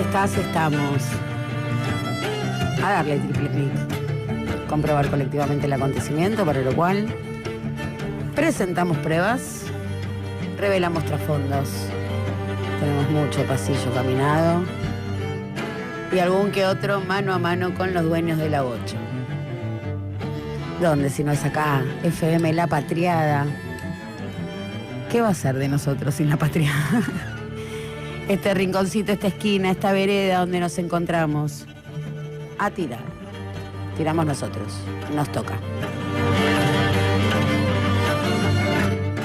estás, estamos. A darle triple clic. Comprobar colectivamente el acontecimiento, para lo cual presentamos pruebas, revelamos trasfondos. Tenemos mucho pasillo caminado y algún que otro mano a mano con los dueños de la bocha. ¿Dónde si no es acá? FM La Patriada. ¿Qué va a ser de nosotros sin La Patriada? Este rinconcito, esta esquina, esta vereda donde nos encontramos. A tirar. Tiramos nosotros. Nos toca.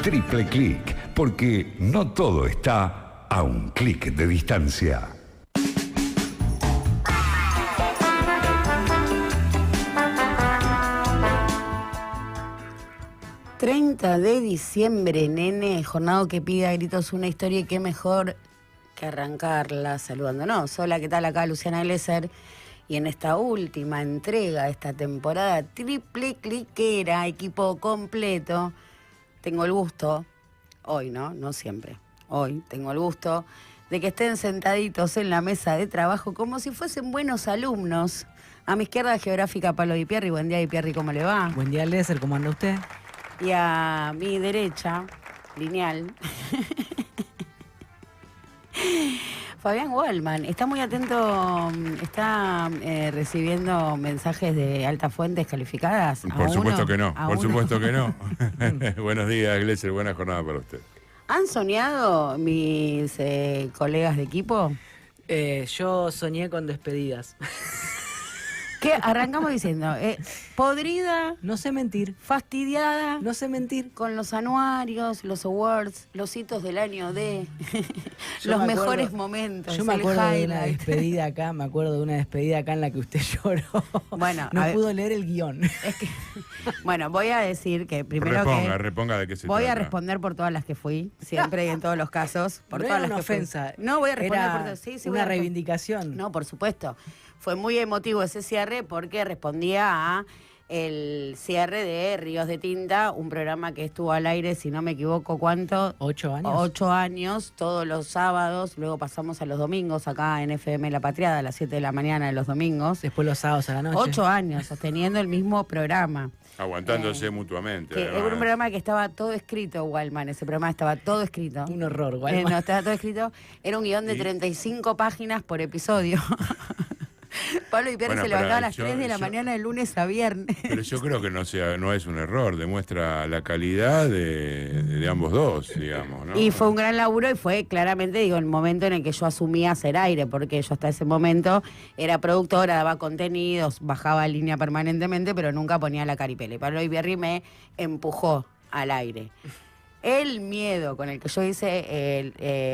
Triple clic, porque no todo está a un clic de distancia. ...30 de diciembre, nene, jornada que pide a gritos una historia y qué mejor que arrancarla saludándonos. Hola, ¿qué tal? Acá Luciana Glesser. Y en esta última entrega de esta temporada triple cliquera, equipo completo, tengo el gusto, hoy no siempre, hoy tengo el gusto de que estén sentaditos en la mesa de trabajo como si fuesen buenos alumnos. A mi izquierda, geográfica, Pablo Di Pierri. Buen día, Di Pierri, ¿cómo le va? Buen día, Glesser, ¿cómo anda usted? Y a mi derecha, lineal, Fabián Wallman. Está muy atento, está recibiendo mensajes de altas fuentes calificadas. Por supuesto que no, por supuesto que no. Buenos días, Glesser, buena jornada para usted. ¿Han soñado mis colegas de equipo? Yo soñé con despedidas. Que arrancamos diciendo, podrida, No sé mentir, fastidiada, no sé mentir. con los anuarios, los awards, los hitos del año de Yo los me mejores acuerdo- momentos. Yo me el acuerdo de una highlight. despedida acá, en la que usted lloró. Bueno, no a ver. pudo leer el guión. Es que, bueno, voy a decir que primero Reponga de qué se voy trata. a responder por todas las que fui, siempre y en todos los casos. Por No todas era las una que fui. ofensa. No, voy a responder Era por todas. Sí, voy una a responder. reivindicación. No, por supuesto. Fue muy emotivo ese cierre porque respondía a el cierre de Ríos de Tinta, un programa que estuvo al aire, si no me equivoco, ¿cuánto? 8 años. 8 años, todos los sábados, luego pasamos a los domingos acá en FM La Patriada a las 7 de la mañana de los domingos. Después los sábados a la noche. 8 años sosteniendo el mismo programa. Aguantándose mutuamente. Que era un programa que estaba todo escrito, Wallman, ese programa estaba todo escrito. Un horror, Wallman. No, estaba todo escrito. Era un guión de 35 páginas por episodio. Pablo Di Pierri Bueno, se levantaba a pero las 3 de la mañana de lunes a viernes. Pero yo creo que no es un error, demuestra la calidad de ambos dos, digamos, ¿no? Y fue un gran laburo y fue claramente, digo, el momento en el que yo asumí hacer aire, porque yo hasta ese momento era productora, daba contenidos, bajaba línea permanentemente, pero nunca ponía la caripela. Y Pablo Di Pierri me empujó al aire. El miedo con el que yo hice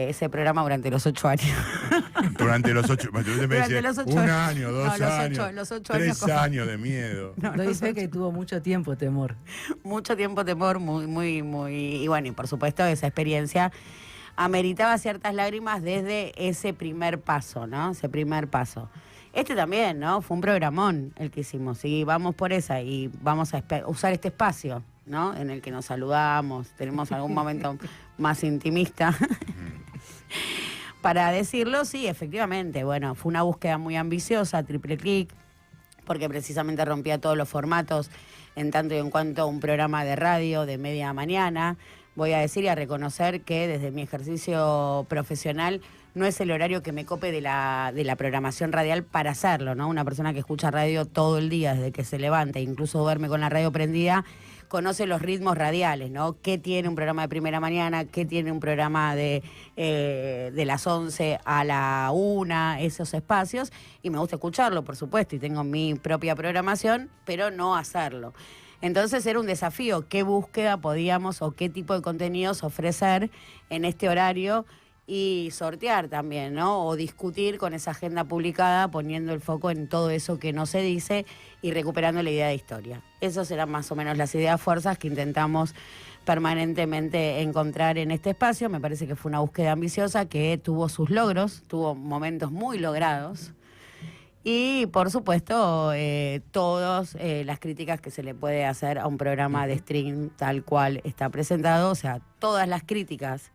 ese programa durante los 8 años. Durante los 8, usted me Durante dice, los 8 un años. año, dos No, años, los 8 3 años. años de miedo. No, Lo los dice 8. que tuvo mucho tiempo temor. Mucho tiempo temor, muy, y bueno, y por supuesto esa experiencia ameritaba ciertas lágrimas desde ese primer paso, ¿no? Ese primer paso. Este también, ¿no? Fue un programón el que hicimos, y vamos por esa, y vamos a usar este espacio, ¿no? En el que nos saludamos, tenemos algún momento más intimista. Para decirlo, sí, efectivamente, bueno, fue una búsqueda muy ambiciosa, triple clic, porque precisamente rompía todos los formatos en tanto y en cuanto a un programa de radio de media mañana. Voy a decir y a reconocer que desde mi ejercicio profesional no es el horario que me cope de la programación radial para hacerlo, ¿no? Una persona que escucha radio todo el día, desde que se levanta, incluso duerme con la radio prendida, conoce los ritmos radiales, ¿no? ¿Qué tiene un programa de primera mañana? ¿Qué tiene un programa de las 11 a la 1? Esos espacios. Y me gusta escucharlo, por supuesto, y tengo mi propia programación, pero no hacerlo. Entonces era un desafío, qué búsqueda podíamos o qué tipo de contenidos ofrecer en este horario y sortear también, ¿no? O discutir con esa agenda publicada, poniendo el foco en todo eso que no se dice y recuperando la idea de historia. Esas eran más o menos las ideas fuerzas que intentamos permanentemente encontrar en este espacio. Me parece que fue una búsqueda ambiciosa que tuvo sus logros, tuvo momentos muy logrados. Y, por supuesto, todas las críticas que se le puede hacer a un programa de stream tal cual está presentado. O sea, todas las críticas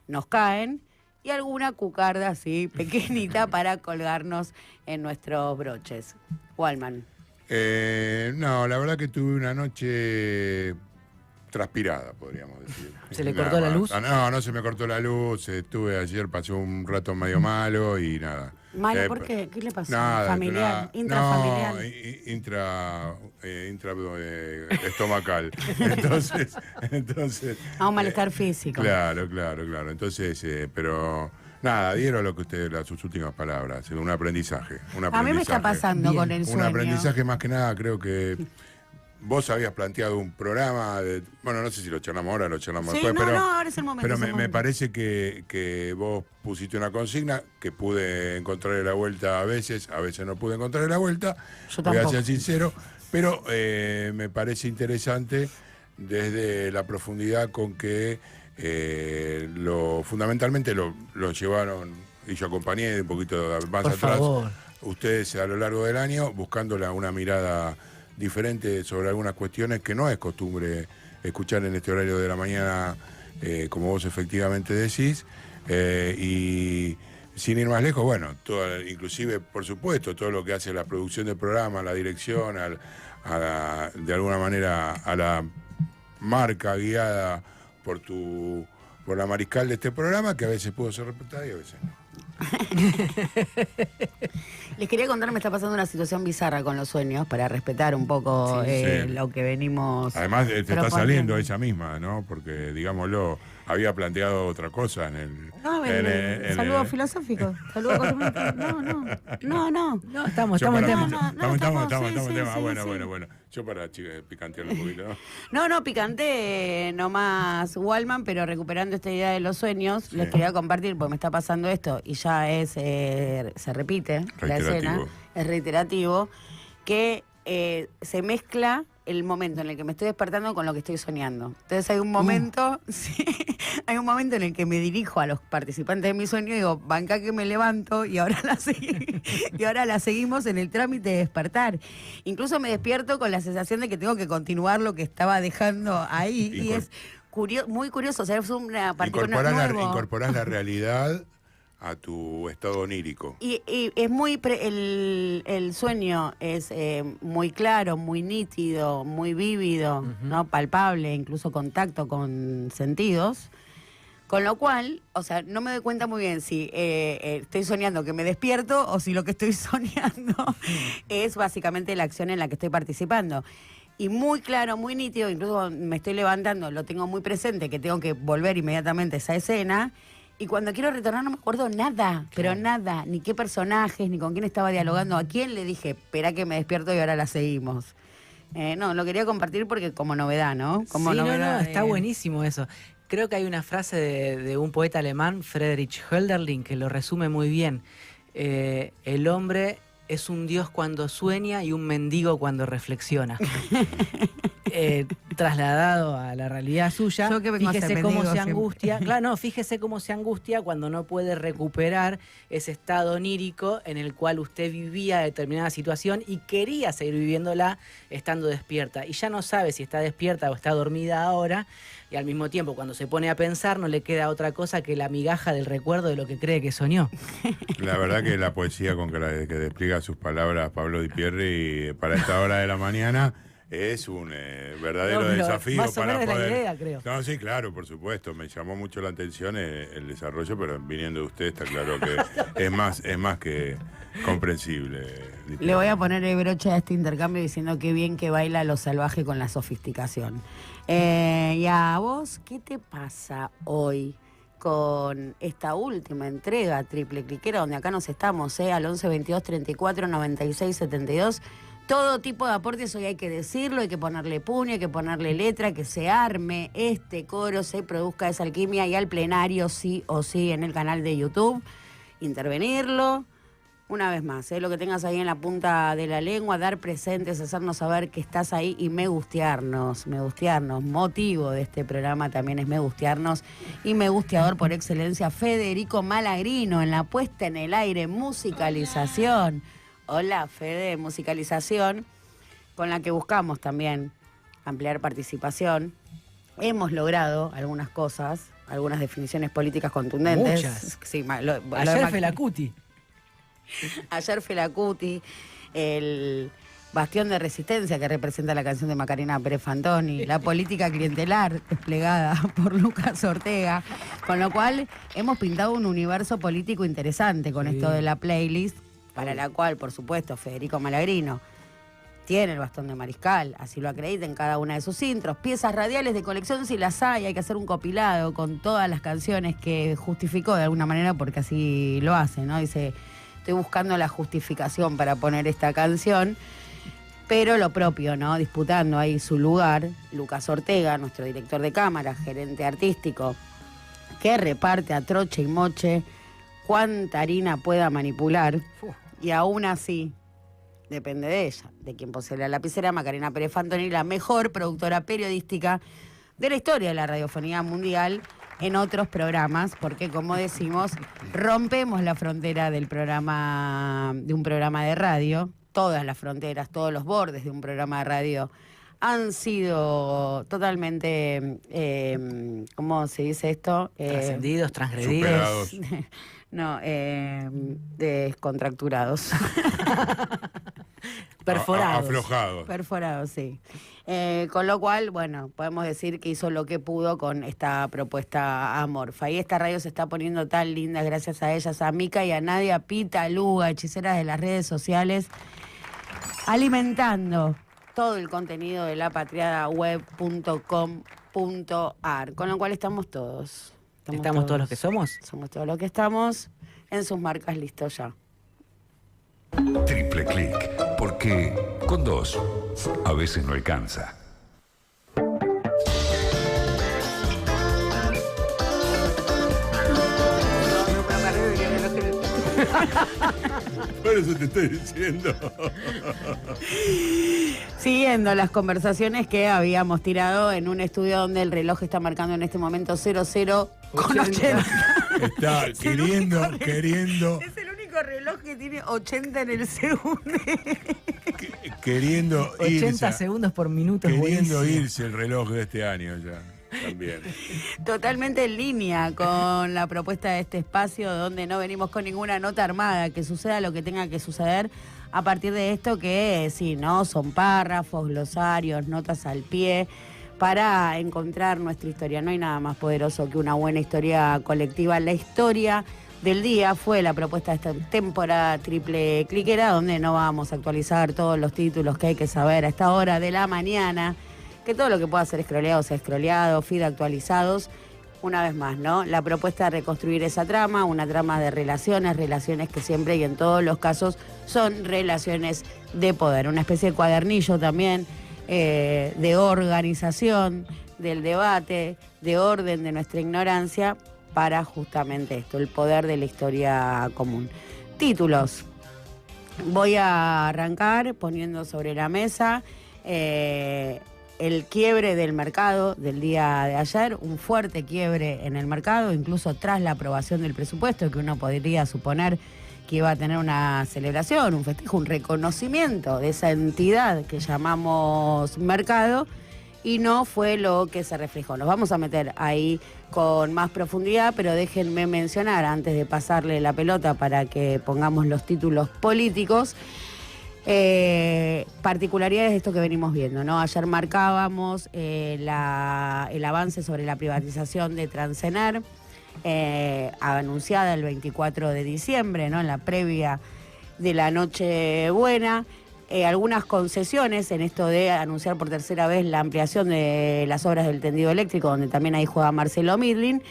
nos caen y alguna cucarda así pequeñita para colgarnos en nuestros broches. Walman. No, la verdad que tuve una noche transpirada, podríamos decir. ¿Se le cortó la luz? No se me cortó la luz. Estuve ayer, pasé un rato medio malo y nada. ¿Malo por qué? ¿Qué le pasó? Nada, ¿Familiar? ¿Intrafamiliar? No, estomacal. Entonces. A un malestar físico. Claro. Entonces, pero nada, dieron lo que usted, sus últimas palabras, un aprendizaje. A mí me está pasando con el sueño. Un aprendizaje más que nada, creo que vos habías planteado un programa, bueno, no sé si lo charlamos ahora, lo charlamos después, pero ahora es el momento. Pero me parece que vos pusiste una consigna que pude encontrarle la vuelta a veces no pude encontrarle la vuelta, voy a ser sincero, pero me parece interesante desde la profundidad con que fundamentalmente lo llevaron, y yo acompañé un poquito más Por atrás, favor. ustedes a lo largo del año, buscando una mirada diferente sobre algunas cuestiones que no es costumbre escuchar en este horario de la mañana, como vos efectivamente decís, y sin ir más lejos, bueno, inclusive, por supuesto, todo lo que hace la producción del programa, la dirección, de alguna manera a la marca guiada por la mariscal de este programa, que a veces pudo ser respetada y a veces no. Les quería contar, me está pasando una situación bizarra con los sueños para respetar un poco lo que venimos. Además, te está saliendo ella misma, ¿no? Porque, digámoslo, había planteado otra cosa en el. Saludos filosóficos. Saludos cosmológicos. No, estamos en tema. Estamos en tema. Sí, Bueno. Yo para picantearlo un poquito, ¿no? No, picante nomás Walman, pero recuperando esta idea de los sueños, les quería compartir, porque me está pasando esto y ya se repite la escena, es reiterativo, que se mezcla el momento en el que me estoy despertando con lo que estoy soñando. Entonces hay un momento, hay un momento en el que me dirijo a los participantes de mi sueño y digo, banca que me levanto y ahora la seguimos en el trámite de despertar. Incluso me despierto con la sensación de que tengo que continuar lo que estaba dejando ahí y es muy curioso, o sea, es una particular nuevo. Incorporás la realidad a tu estado onírico. Y es muy el sueño es muy claro, muy nítido, muy vívido, ¿no? Palpable, incluso contacto con sentidos. Con lo cual, o sea, no me doy cuenta muy bien si estoy soñando que me despierto o si lo que estoy soñando es básicamente la acción en la que estoy participando. Y muy claro, muy nítido, incluso cuando me estoy levantando, lo tengo muy presente, que tengo que volver inmediatamente a esa escena. Y cuando quiero retornar no me acuerdo nada, pero nada, ni qué personajes, ni con quién estaba dialogando, a quién le dije, espera que me despierto y ahora la seguimos. No, lo quería compartir porque como novedad, ¿no? Como novedad, está buenísimo eso. Creo que hay una frase de un poeta alemán, Friedrich Hölderlin, que lo resume muy bien. El hombre es un dios cuando sueña y un mendigo cuando reflexiona. Trasladado a la realidad suya, fíjese cómo se angustia. Claro, no, fíjese cómo se angustia cuando no puede recuperar ese estado onírico en el cual usted vivía determinada situación y quería seguir viviéndola estando despierta. Y ya no sabe si está despierta o está dormida ahora. Y al mismo tiempo, cuando se pone a pensar, no le queda otra cosa que la migaja del recuerdo de lo que cree que soñó. La verdad que la poesía con que despliega sus palabras Pablo Di Pierri para esta hora de la mañana es un verdadero desafío más o para menos poder. La idea, creo. No, sí, claro, por supuesto. Me llamó mucho la atención el desarrollo, pero viniendo de usted está claro que es más que comprensible. Le voy a poner el broche a este intercambio diciendo qué bien que baila lo salvaje con la sofisticación. Y a vos, ¿qué te pasa hoy con esta última entrega triple cliquera, donde acá nos estamos, al 11 22 34 96 72? Todo tipo de aportes, hoy hay que decirlo, hay que ponerle puño, hay que ponerle letra, que se arme este coro, se produzca esa alquimia y al plenario sí o sí en el canal de YouTube, intervenirlo. Una vez más, lo que tengas ahí en la punta de la lengua, dar presentes, hacernos saber que estás ahí y me gustearnos. Motivo de este programa también es me gustearnos y me gusteador por excelencia, Federico Malagrino en la puesta en el aire, musicalización. Hola, Fede, musicalización, con la que buscamos también ampliar participación hemos logrado algunas cosas, algunas definiciones políticas contundentes. Muchas. Sí, ayer Felacuti. Ayer Felacuti, el bastión de resistencia que representa la canción de Macarena Pérez Fantoni, la política clientelar desplegada por Lucas Ortega, con lo cual hemos pintado un universo político interesante con esto de la playlist, para la cual, por supuesto, Federico Malagrino tiene el bastón de mariscal, así lo acredita en cada una de sus intros. Piezas radiales de colección si las hay que hacer un compilado con todas las canciones que justificó de alguna manera, porque así lo hace, ¿no? Dice, estoy buscando la justificación para poner esta canción, pero lo propio, ¿no? Disputando ahí su lugar, Lucas Ortega, nuestro director de cámara, gerente artístico, que reparte a troche y moche cuánta harina pueda manipular, y aún así depende de ella, de quien posee la lapicera. Macarena Pérez Fantoni, la mejor productora periodística de la historia de la radiofonía mundial en otros programas, porque como decimos, rompemos la frontera del programa, de un programa de radio, todas las fronteras, todos los bordes de un programa de radio han sido totalmente, ¿cómo se dice esto? Trascendidos, transgredidos. No, descontracturados. Perforados. Aflojados. Perforados, sí. Con lo cual, bueno, podemos decir que hizo lo que pudo con esta propuesta amorfa. Y esta radio se está poniendo tan linda gracias a ellas, a Mica y a Nadia, Pita, Luga, hechiceras de las redes sociales, alimentando todo el contenido de lapatriadaweb.com.ar, con lo cual estamos todos. ¿Estamos todos los que somos? Somos todos los que estamos. En sus marcas, listo ya. Triple Click, porque con dos a veces no alcanza. Por eso te estoy diciendo. Siguiendo las conversaciones que habíamos tirado en un estudio donde el reloj está marcando en este momento 00 con 80. Está queriendo. Es el único reloj que tiene 80 en el segundo. Queriendo 80 irse. segundos por minuto. Queriendo irse el reloj de este año ya. También. Totalmente en línea con la propuesta de este espacio, donde no venimos con ninguna nota armada, que suceda lo que tenga que suceder a partir de esto, que sí, ¿no? Son párrafos, glosarios, notas al pie, para encontrar nuestra historia. No hay nada más poderoso que una buena historia colectiva. La historia del día fue la propuesta de esta temporada triple cliquera, donde no vamos a actualizar todos los títulos que hay que saber a esta hora de la mañana, que todo lo que pueda ser escroleado sea escroleado, feed actualizados. Una vez más, ¿no? La propuesta de reconstruir esa trama, una trama de relaciones que siempre y en todos los casos son relaciones de poder. Una especie de cuadernillo también de organización, del debate, de orden de nuestra ignorancia, para justamente esto, el poder de la historia común. Títulos. Voy a arrancar poniendo sobre la mesa el quiebre del mercado del día de ayer, un fuerte quiebre en el mercado, incluso tras la aprobación del presupuesto, que uno podría suponer que iba a tener una celebración, un festejo, un reconocimiento de esa entidad que llamamos mercado, y no fue lo que se reflejó. Nos vamos a meter ahí con más profundidad, pero déjenme mencionar, antes de pasarle la pelota para que pongamos los títulos políticos, particularidades de esto que venimos viendo, ¿no? Ayer marcábamos el avance sobre la privatización de Transener, anunciada el 24 de diciembre, ¿no? En la previa de la Nochebuena. Algunas concesiones en esto de anunciar por tercera vez la ampliación de las obras del tendido eléctrico, donde también ahí juega Marcelo Midlin.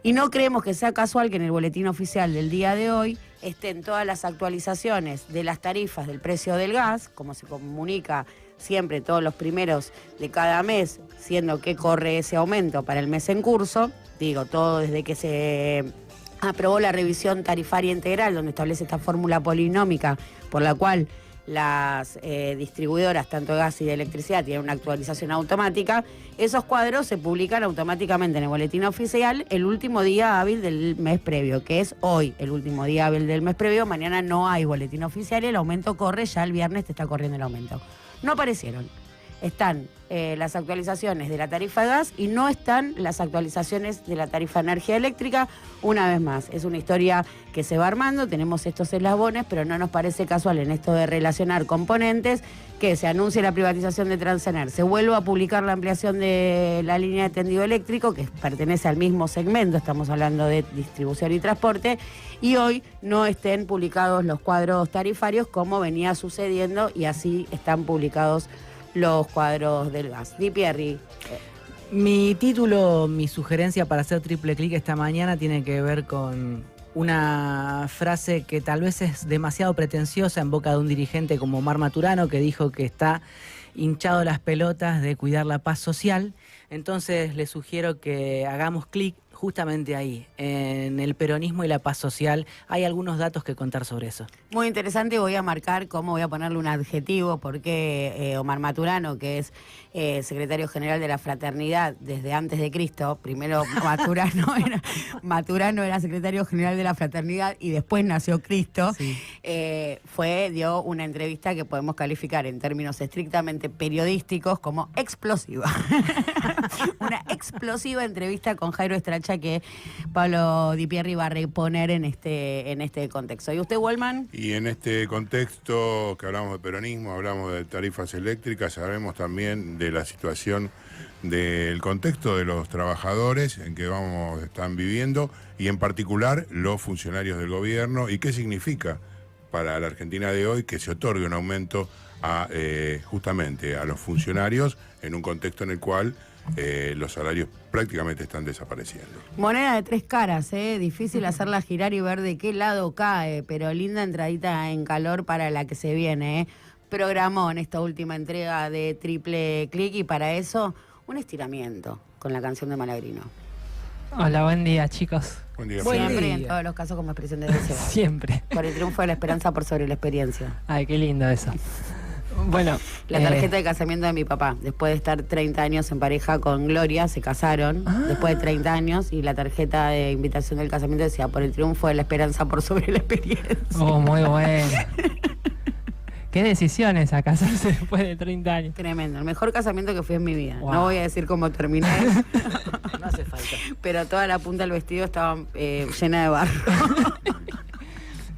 Y no creemos que sea casual que en el boletín oficial del día de hoy estén todas las actualizaciones de las tarifas del precio del gas, como se comunica siempre todos los primeros de cada mes, siendo que corre ese aumento para el mes en curso. Digo, todo desde que se aprobó la revisión tarifaria integral, donde establece esta fórmula polinómica por la cual las distribuidoras, tanto de gas y de electricidad, tienen una actualización automática. Esos cuadros se publican automáticamente en el boletín oficial el último día hábil del mes previo, que es hoy el último día hábil del mes previo. Mañana no hay boletín oficial y el aumento corre, ya el viernes te está corriendo el aumento. No aparecieron. están las actualizaciones de la tarifa de gas y no están las actualizaciones de la tarifa de energía eléctrica. Una vez más, es una historia que se va armando, tenemos estos eslabones, pero no nos parece casual en esto de relacionar componentes que se anuncie la privatización de Transener, se vuelva a publicar la ampliación de la línea de tendido eléctrico, que pertenece al mismo segmento, estamos hablando de distribución y transporte, y hoy no estén publicados los cuadros tarifarios como venía sucediendo, y así están publicados los cuadros del gas. Di Pierri. Mi título, mi sugerencia para hacer triple clic esta mañana tiene que ver con una frase que tal vez es demasiado pretenciosa en boca de un dirigente como Omar Maturano, que dijo que está hinchado las pelotas de cuidar la paz social. Entonces le sugiero que hagamos clic justamente ahí, en el peronismo y la paz social. Hay algunos datos que contar sobre eso. Muy interesante, voy a marcar cómo voy a ponerle un adjetivo, porque Omar Maturano, que es secretario general de la Fraternidad desde antes de Cristo, primero Maturano era secretario general de la Fraternidad y después nació Cristo, sí. Dio una entrevista que podemos calificar en términos estrictamente periodísticos como explosiva. Una explosiva entrevista con Jairo Estracha que Pablo Di Pierri va a reponer en este contexto. ¿Y usted, Wallman? Y en este contexto que hablamos de peronismo, hablamos de tarifas eléctricas, sabemos también de la situación del contexto de los trabajadores en que están viviendo, y en particular los funcionarios del gobierno, y qué significa para la Argentina de hoy que se otorgue un aumento justamente a los funcionarios en un contexto en el cual los salarios prácticamente están desapareciendo. Moneda de tres caras, difícil hacerla girar y ver de qué lado cae, pero linda entradita en calor para la que se viene. Programón esta última entrega de Triple Click, y para eso un estiramiento con la canción de Malagrino. Hola, buen día, chicos. Buen día. Siempre, en todos los casos, como expresión de deseo. Siempre. Por el triunfo de la esperanza por sobre la experiencia. Ay, qué lindo eso. Bueno, la tarjeta de casamiento de mi papá, después de estar 30 años en pareja con Gloria, se casaron después de 30 años, y la tarjeta de invitación del casamiento decía: por el triunfo de la esperanza por sobre la experiencia. Oh, muy bueno. Qué decisiones a casarse después de 30 años. Tremendo, el mejor casamiento que fui en mi vida. Wow. No voy a decir cómo terminé. No hace falta. Pero toda la punta del vestido estaba llena de barro.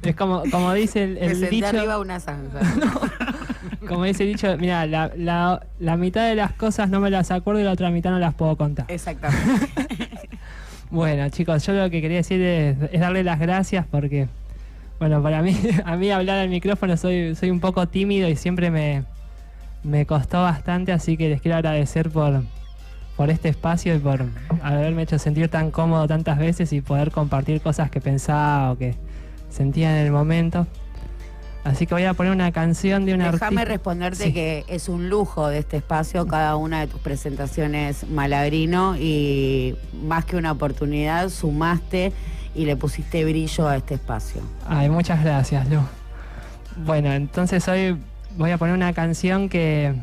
Es como dice el dicho. Arriba una zanja. Como dice el dicho, mira, la mitad de las cosas no me las acuerdo y la otra mitad no las puedo contar. Exactamente. Bueno, chicos, yo lo que quería decir es darle las gracias porque, bueno, para mí, a mí hablar al micrófono soy un poco tímido y siempre me costó bastante, así que les quiero agradecer por este espacio y por haberme hecho sentir tan cómodo tantas veces y poder compartir cosas que pensaba o que sentía en el momento. Así que voy a poner una canción de una artista. Déjame responderte que es un lujo de este espacio cada una de tus presentaciones, Malagrino, y más que una oportunidad, sumaste y le pusiste brillo a este espacio. Ay, muchas gracias, Lu. Bueno, entonces hoy voy a poner una canción que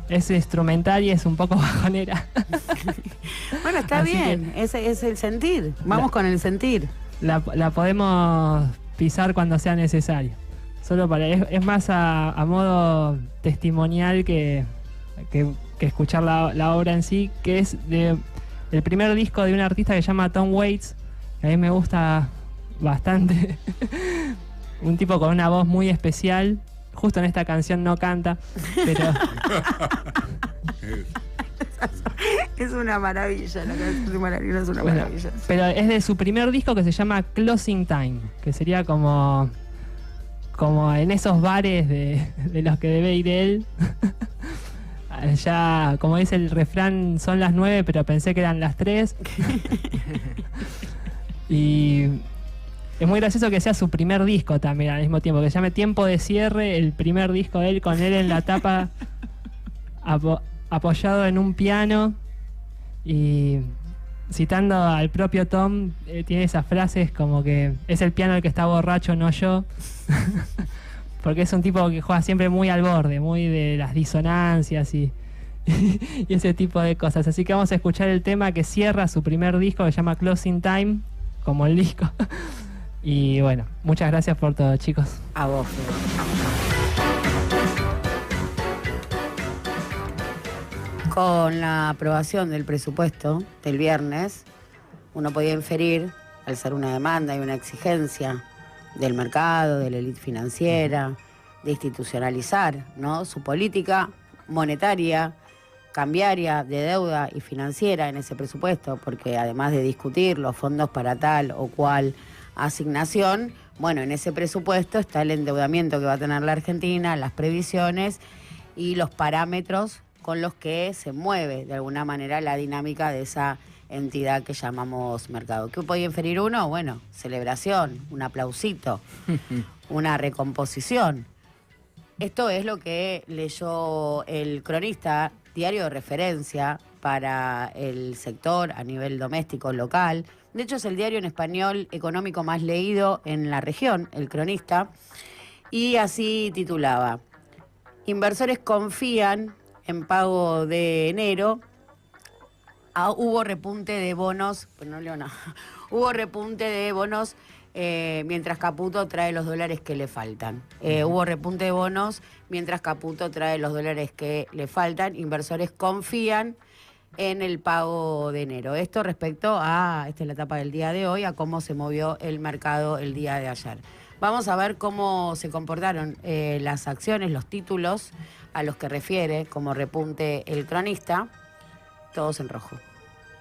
es instrumental y es un poco bajonera. Bueno, está así bien, ese es el sentir. Vamos con el sentir. La podemos pisar cuando sea necesario. Solo es más a modo testimonial que escuchar la obra en sí, que es el primer disco de un artista que se llama Tom Waits, que a mí me gusta bastante. Un tipo con una voz muy especial. Justo en esta canción no canta, pero... Es una maravilla, la canción de Malagrino es una maravilla. Pero es de su primer disco que se llama Closing Time, que sería como en esos bares de los que debe ir él. Ya, como dice el refrán, son las 9, pero pensé que eran las 3. Y es muy gracioso que sea su primer disco también al mismo tiempo, que se llame Tiempo de Cierre, el primer disco de él, con él en la tapa apoyado en un piano y citando al propio Tom, tiene esas frases como que es el piano el que está borracho, no yo. Porque es un tipo que juega siempre muy al borde, muy de las disonancias y ese tipo de cosas. Así que vamos a escuchar el tema que cierra su primer disco, que se llama Closing Time, como el disco. Y bueno, muchas gracias por todo, chicos. A vos. Con la aprobación del presupuesto del viernes, uno podía inferir, al ser una demanda y una exigencia del mercado, de la élite financiera, de institucionalizar, ¿no?, su política monetaria, cambiaria, de deuda y financiera en ese presupuesto, porque además de discutir los fondos para tal o cual asignación, bueno, en ese presupuesto está el endeudamiento que va a tener la Argentina, las previsiones y los parámetros con los que se mueve de alguna manera la dinámica de esa entidad que llamamos mercado. ¿Qué podía inferir uno? Bueno, celebración, un aplausito, una recomposición. Esto es lo que leyó El Cronista, diario de referencia para el sector a nivel doméstico, local. De hecho, es el diario en español económico más leído en la región, El Cronista, y así titulaba: inversores confían en pago de enero. Hubo repunte de bonos, pero no leo nada. Hubo repunte de bonos mientras Caputo trae los dólares que le faltan. Hubo repunte de bonos mientras Caputo trae los dólares que le faltan. Inversores confían en el pago de enero. Esto respecto a, esta es la etapa del día de hoy, a cómo se movió el mercado el día de ayer. Vamos a ver cómo se comportaron las acciones, los títulos a los que refiere como repunte El Cronista. Todos en rojo.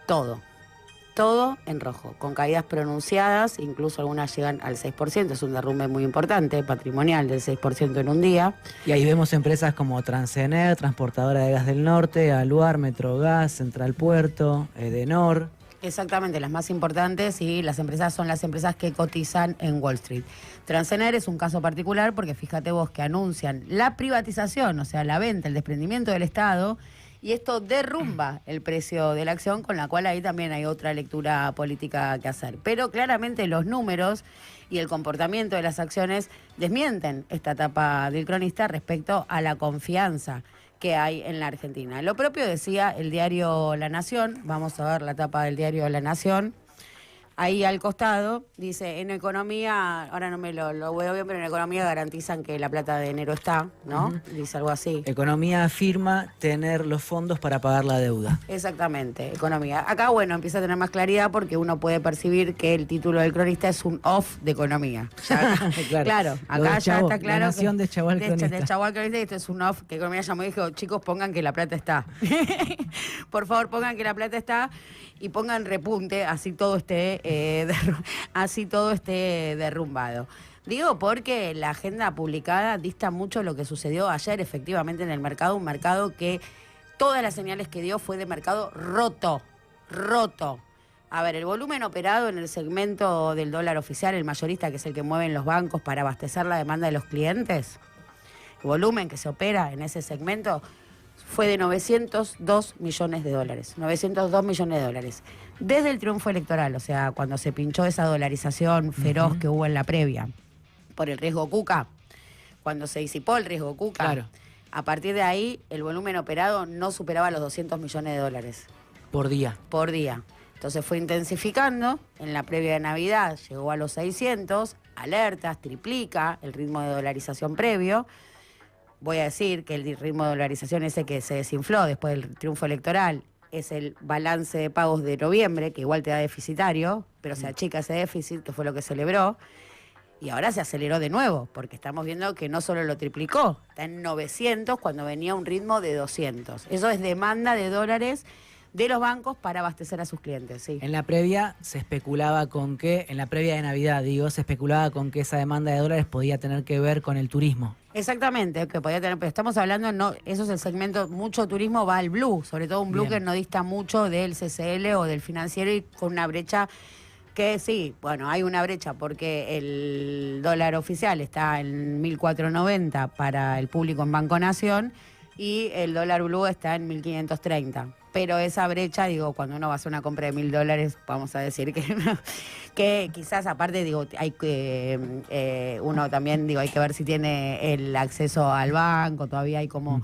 Todo en rojo, con caídas pronunciadas, incluso algunas llegan al 6%, es un derrumbe muy importante, patrimonial del 6% en un día. Y ahí vemos empresas como Transener, Transportadora de Gas del Norte, Aluar, Metrogas, Central Puerto, Edenor. Exactamente, las más importantes, y las empresas son las empresas que cotizan en Wall Street. Transener es un caso particular porque fíjate vos que anuncian la privatización, o sea, la venta, el desprendimiento del Estado, y esto derrumba el precio de la acción, con la cual ahí también hay otra lectura política que hacer. Pero claramente los números y el comportamiento de las acciones desmienten esta etapa del Cronista respecto a la confianza que hay en la Argentina. Lo propio decía el diario La Nación. Vamos a ver la tapa del diario La Nación. Ahí al costado dice: en economía, ahora no me lo veo bien, pero en economía garantizan que la plata de enero está, ¿no? Dice algo así. Economía afirma tener los fondos para pagar la deuda. Exactamente, economía. Acá, bueno, empieza a tener más claridad porque uno puede percibir que el título del Cronista es un off de economía. Claro, acá ya está claro. La Nación de Chaval Cronista. De Chaval Cronista, y esto es un off que economía llamó y dijo: chicos, pongan que la plata está. Por favor, pongan que la plata está y pongan repunte, así todo esté derrumbado. Digo porque la agenda publicada dista mucho lo que sucedió ayer efectivamente en el mercado, un mercado que todas las señales que dio fue de mercado roto. A ver, el volumen operado en el segmento del dólar oficial, el mayorista, que es el que mueven los bancos para abastecer la demanda de los clientes, el volumen que se opera en ese segmento fue de 902 millones de dólares. 902 millones de dólares. Desde el triunfo electoral, o sea, cuando se pinchó esa dolarización feroz que hubo en la previa, por el riesgo Cuca, cuando se disipó el riesgo Cuca, claro, a partir de ahí el volumen operado no superaba los 200 millones de dólares. Por día. Por día. Entonces fue intensificando, en la previa de Navidad llegó a los 600, alertas, triplica el ritmo de dolarización previo. Voy a decir que el ritmo de dolarización ese que se desinfló después del triunfo electoral es el balance de pagos de noviembre, que igual te da deficitario, pero se achica ese déficit, que fue lo que celebró, y ahora se aceleró de nuevo, porque estamos viendo que no solo lo triplicó, está en 900 cuando venía un ritmo de 200. Eso es demanda de dólares de los bancos para abastecer a sus clientes, sí. En la previa se especulaba con que, en la previa de Navidad, se especulaba con que esa demanda de dólares podía tener que ver con el turismo. Exactamente, que podía tener, pero estamos hablando, no, eso es el segmento, mucho turismo va al blue, sobre todo un blue que no dista mucho del CCL o del financiero, y con una brecha que sí, bueno, hay una brecha porque el dólar oficial está en 1.490 para el público en Banco Nación y el dólar blue está en 1.530. Pero esa brecha, digo, cuando uno va a hacer una compra de $1.000, vamos a decir que quizás aparte, digo, hay que uno también, digo, hay que ver si tiene el acceso al banco, todavía hay como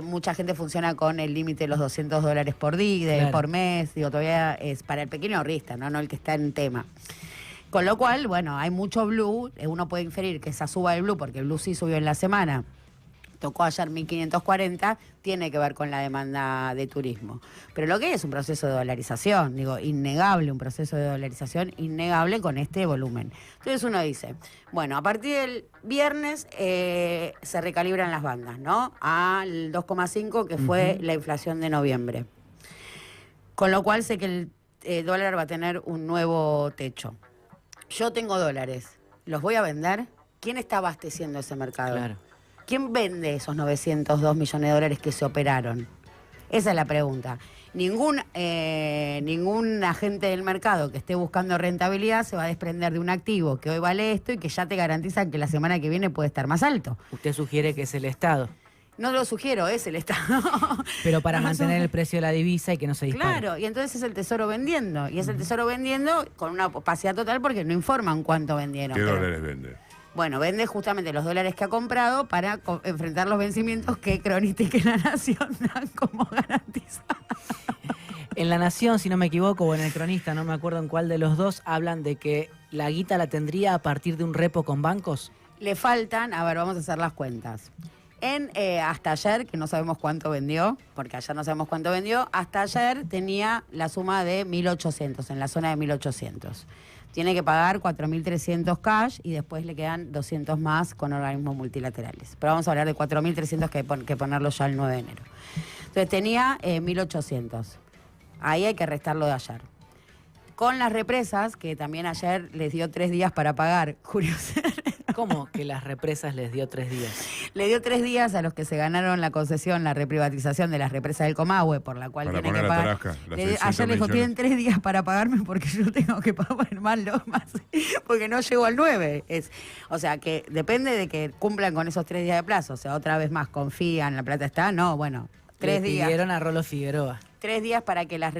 mucha gente funciona con el límite de los $200 por día, claro, por mes, digo, todavía es para el pequeño ahorrista, no el que está en tema. Con lo cual, bueno, hay mucho blue, uno puede inferir que esa suba del blue, porque el blue sí subió en la semana, tocó ayer 1.540, tiene que ver con la demanda de turismo. Pero lo que es un proceso de dolarización, digo, innegable, un proceso de dolarización innegable con este volumen. Entonces uno dice, bueno, a partir del viernes se recalibran las bandas, ¿no? Al 2,5 que fue la inflación de noviembre. Con lo cual sé que el dólar va a tener un nuevo techo. Yo tengo dólares, ¿los voy a vender? ¿Quién está abasteciendo ese mercado? Claro. ¿Quién vende esos 902 millones de dólares que se operaron? Esa es la pregunta. Ningún agente del mercado que esté buscando rentabilidad se va a desprender de un activo que hoy vale esto y que ya te garantiza que la semana que viene puede estar más alto. Usted sugiere que es el Estado. No lo sugiero, es el Estado. Pero para mantener el precio de la divisa y que no se dispare. Claro, y entonces es el Tesoro vendiendo. Y es el Tesoro vendiendo con una opacidad total porque no informan cuánto vendieron. ¿Qué dólares vende? Bueno, vende justamente los dólares que ha comprado para enfrentar los vencimientos que Cronista y que La Nación dan como garantizados. En La Nación, si no me equivoco, o en El Cronista, no me acuerdo en cuál de los dos, hablan de que la guita la tendría a partir de un repo con bancos. Le faltan, a ver, vamos a hacer las cuentas. Hasta ayer, que no sabemos cuánto vendió, porque ayer no sabemos cuánto vendió, hasta ayer tenía la suma de 1.800, en la zona de 1.800. Tiene que pagar 4.300 cash y después le quedan 200 más con organismos multilaterales. Pero vamos a hablar de 4.300 que hay que ponerlo ya el 9 de enero. Entonces tenía 1.800. Ahí hay que restarlo de ayer. Con las represas, que también ayer les dio 3 días para pagar, curioso. ¿Cómo que las represas les dio 3 días? Le dio 3 días a los que se ganaron la concesión, la reprivatización de las represas del Comahue, por la cual para tienen que pagar. Ayer le dijo, tienen 3 días para pagarme porque yo tengo que pagar más, porque no llego al 9. O sea, que depende de que cumplan con esos 3 días de plazo. O sea, otra vez más, confían, la plata está. No, bueno, 3 días. Le pidieron a Rolo Figueroa. 3 días para que las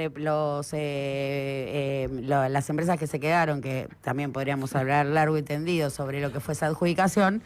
empresas que se quedaron, que también podríamos hablar largo y tendido sobre lo que fue esa adjudicación,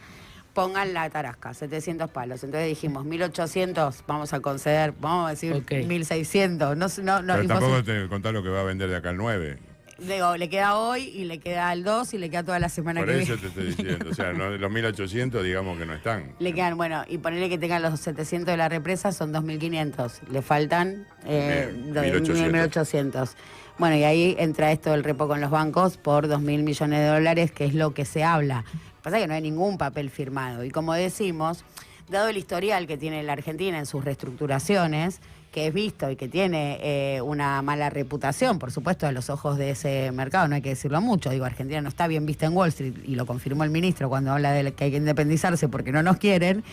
pongan la tarasca, 700 palos. Entonces dijimos, 1.800 vamos a conceder, vamos a decir 1.600. No, pero tampoco te contás lo que va a vender de acá al 9. Digo, le queda hoy y le queda al 2 y le queda toda la semana que viene. Por eso te estoy diciendo, o sea, no, los 1.800 digamos que no están. Le quedan, bueno, y ponerle que tengan los 700 de la represa son 2.500. Le faltan 1.800. Bueno, y ahí entra esto del repo con los bancos por 2.000 millones de dólares, que es lo que se habla. Lo que pasa es que no hay ningún papel firmado. Y como decimos, dado el historial que tiene la Argentina en sus reestructuraciones, que es visto y que tiene una mala reputación, por supuesto, a los ojos de ese mercado, no hay que decirlo mucho. Digo, Argentina no está bien vista en Wall Street, y lo confirmó el ministro cuando habla de que hay que independizarse porque no nos quieren.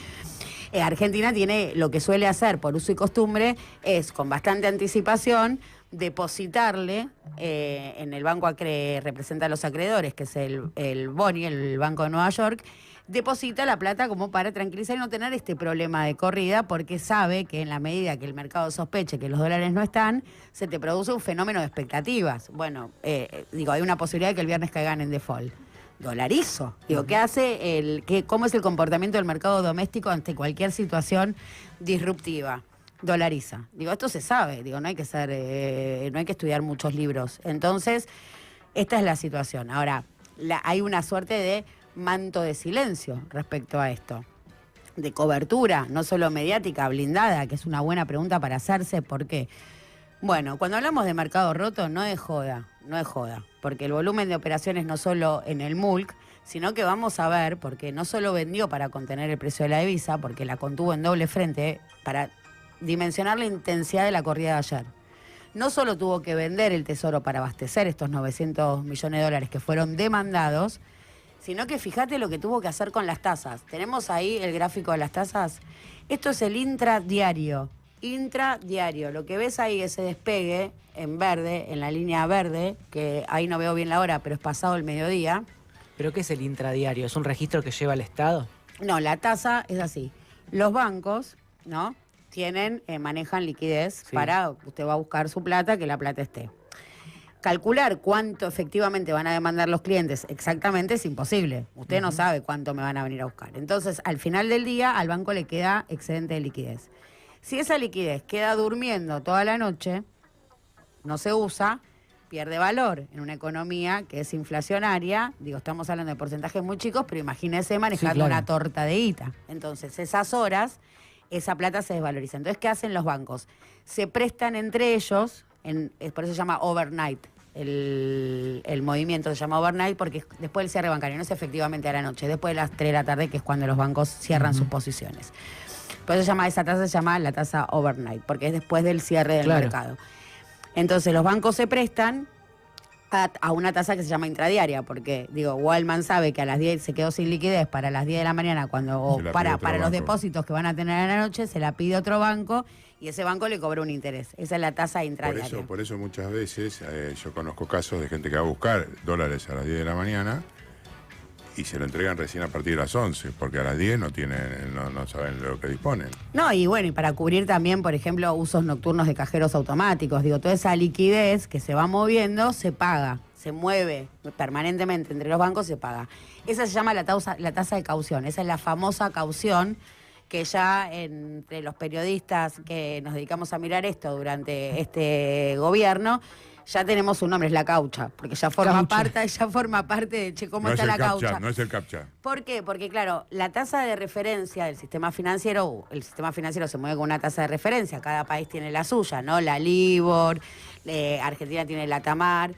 Argentina tiene lo que suele hacer por uso y costumbre, es con bastante anticipación depositarle en el banco que representa a los acreedores, que es el BONI, el Banco de Nueva York, deposita la plata como para tranquilizar y no tener este problema de corrida, porque sabe que en la medida que el mercado sospeche que los dólares no están, se te produce un fenómeno de expectativas. Bueno, hay una posibilidad de que el viernes caigan en default. Dolarizo. Digo, ¿qué hace cómo es el comportamiento del mercado doméstico ante cualquier situación disruptiva? Dolariza. Digo, esto se sabe. Digo, no hay que estudiar muchos libros. Entonces, esta es la situación. Ahora, hay una suerte de manto de silencio respecto a esto, de cobertura, no solo mediática, blindada, que es una buena pregunta para hacerse. ¿Por qué? Bueno, cuando hablamos de mercado roto no es joda, porque el volumen de operaciones no solo en el MULC, sino que vamos a ver, porque no solo vendió para contener el precio de la divisa, porque la contuvo en doble frente para dimensionar la intensidad de la corrida de ayer. No solo tuvo que vender el Tesoro para abastecer estos 900 millones de dólares que fueron demandados, sino que fíjate lo que tuvo que hacer con las tasas. Tenemos ahí el gráfico de las tasas. Esto es el intradiario. Lo que ves ahí, ese despegue en verde, en la línea verde, que ahí no veo bien la hora, pero es pasado el mediodía. ¿Pero qué es el intradiario? ¿Es un registro que lleva el Estado? No, la tasa es así. Los bancos, ¿no?, manejan liquidez para, usted va a buscar su plata, que la plata esté. Calcular cuánto efectivamente van a demandar los clientes exactamente es imposible. Usted no sabe cuánto me van a venir a buscar. Entonces, al final del día, al banco le queda excedente de liquidez. Si esa liquidez queda durmiendo toda la noche, no se usa, pierde valor en una economía que es inflacionaria. Digo, estamos hablando de porcentajes muy chicos, pero imagínense manejando una torta de guita. Entonces, esas horas, esa plata se desvaloriza. Entonces, ¿qué hacen los bancos? Se prestan entre ellos, por eso se llama overnight. El movimiento se llama overnight porque después del cierre bancario, no es efectivamente a la noche, después de las 3 de la tarde, que es cuando los bancos cierran sus posiciones. Por eso esa tasa se llama la tasa overnight, porque es después del cierre del mercado. Entonces los bancos se prestan a una tasa que se llama intradiaria, porque digo, Waldman sabe que a las 10 se quedó sin liquidez para las 10 de la mañana, para los depósitos que van a tener en la noche, se la pide otro banco y ese banco le cobra un interés. Esa es la tasa intradiaria. Por eso muchas veces yo conozco casos de gente que va a buscar dólares a las 10 de la mañana y se lo entregan recién a partir de las 11, porque a las 10 no saben de lo que disponen. No, y bueno, y para cubrir también, por ejemplo, usos nocturnos de cajeros automáticos. Digo, toda esa liquidez que se va moviendo se paga, se mueve permanentemente entre los bancos, se paga. Esa se llama la tasa de caución. Esa es la famosa caución que ya entre los periodistas que nos dedicamos a mirar esto durante este gobierno, ya tenemos un nombre, es la caucha, porque ya forma parte de, che, ¿cómo está la caucha? No es el captcha. ¿Por qué? Porque, claro, la tasa de referencia del sistema financiero, el sistema financiero se mueve con una tasa de referencia, cada país tiene la suya, ¿no? La LIBOR, Argentina tiene la TAMAR.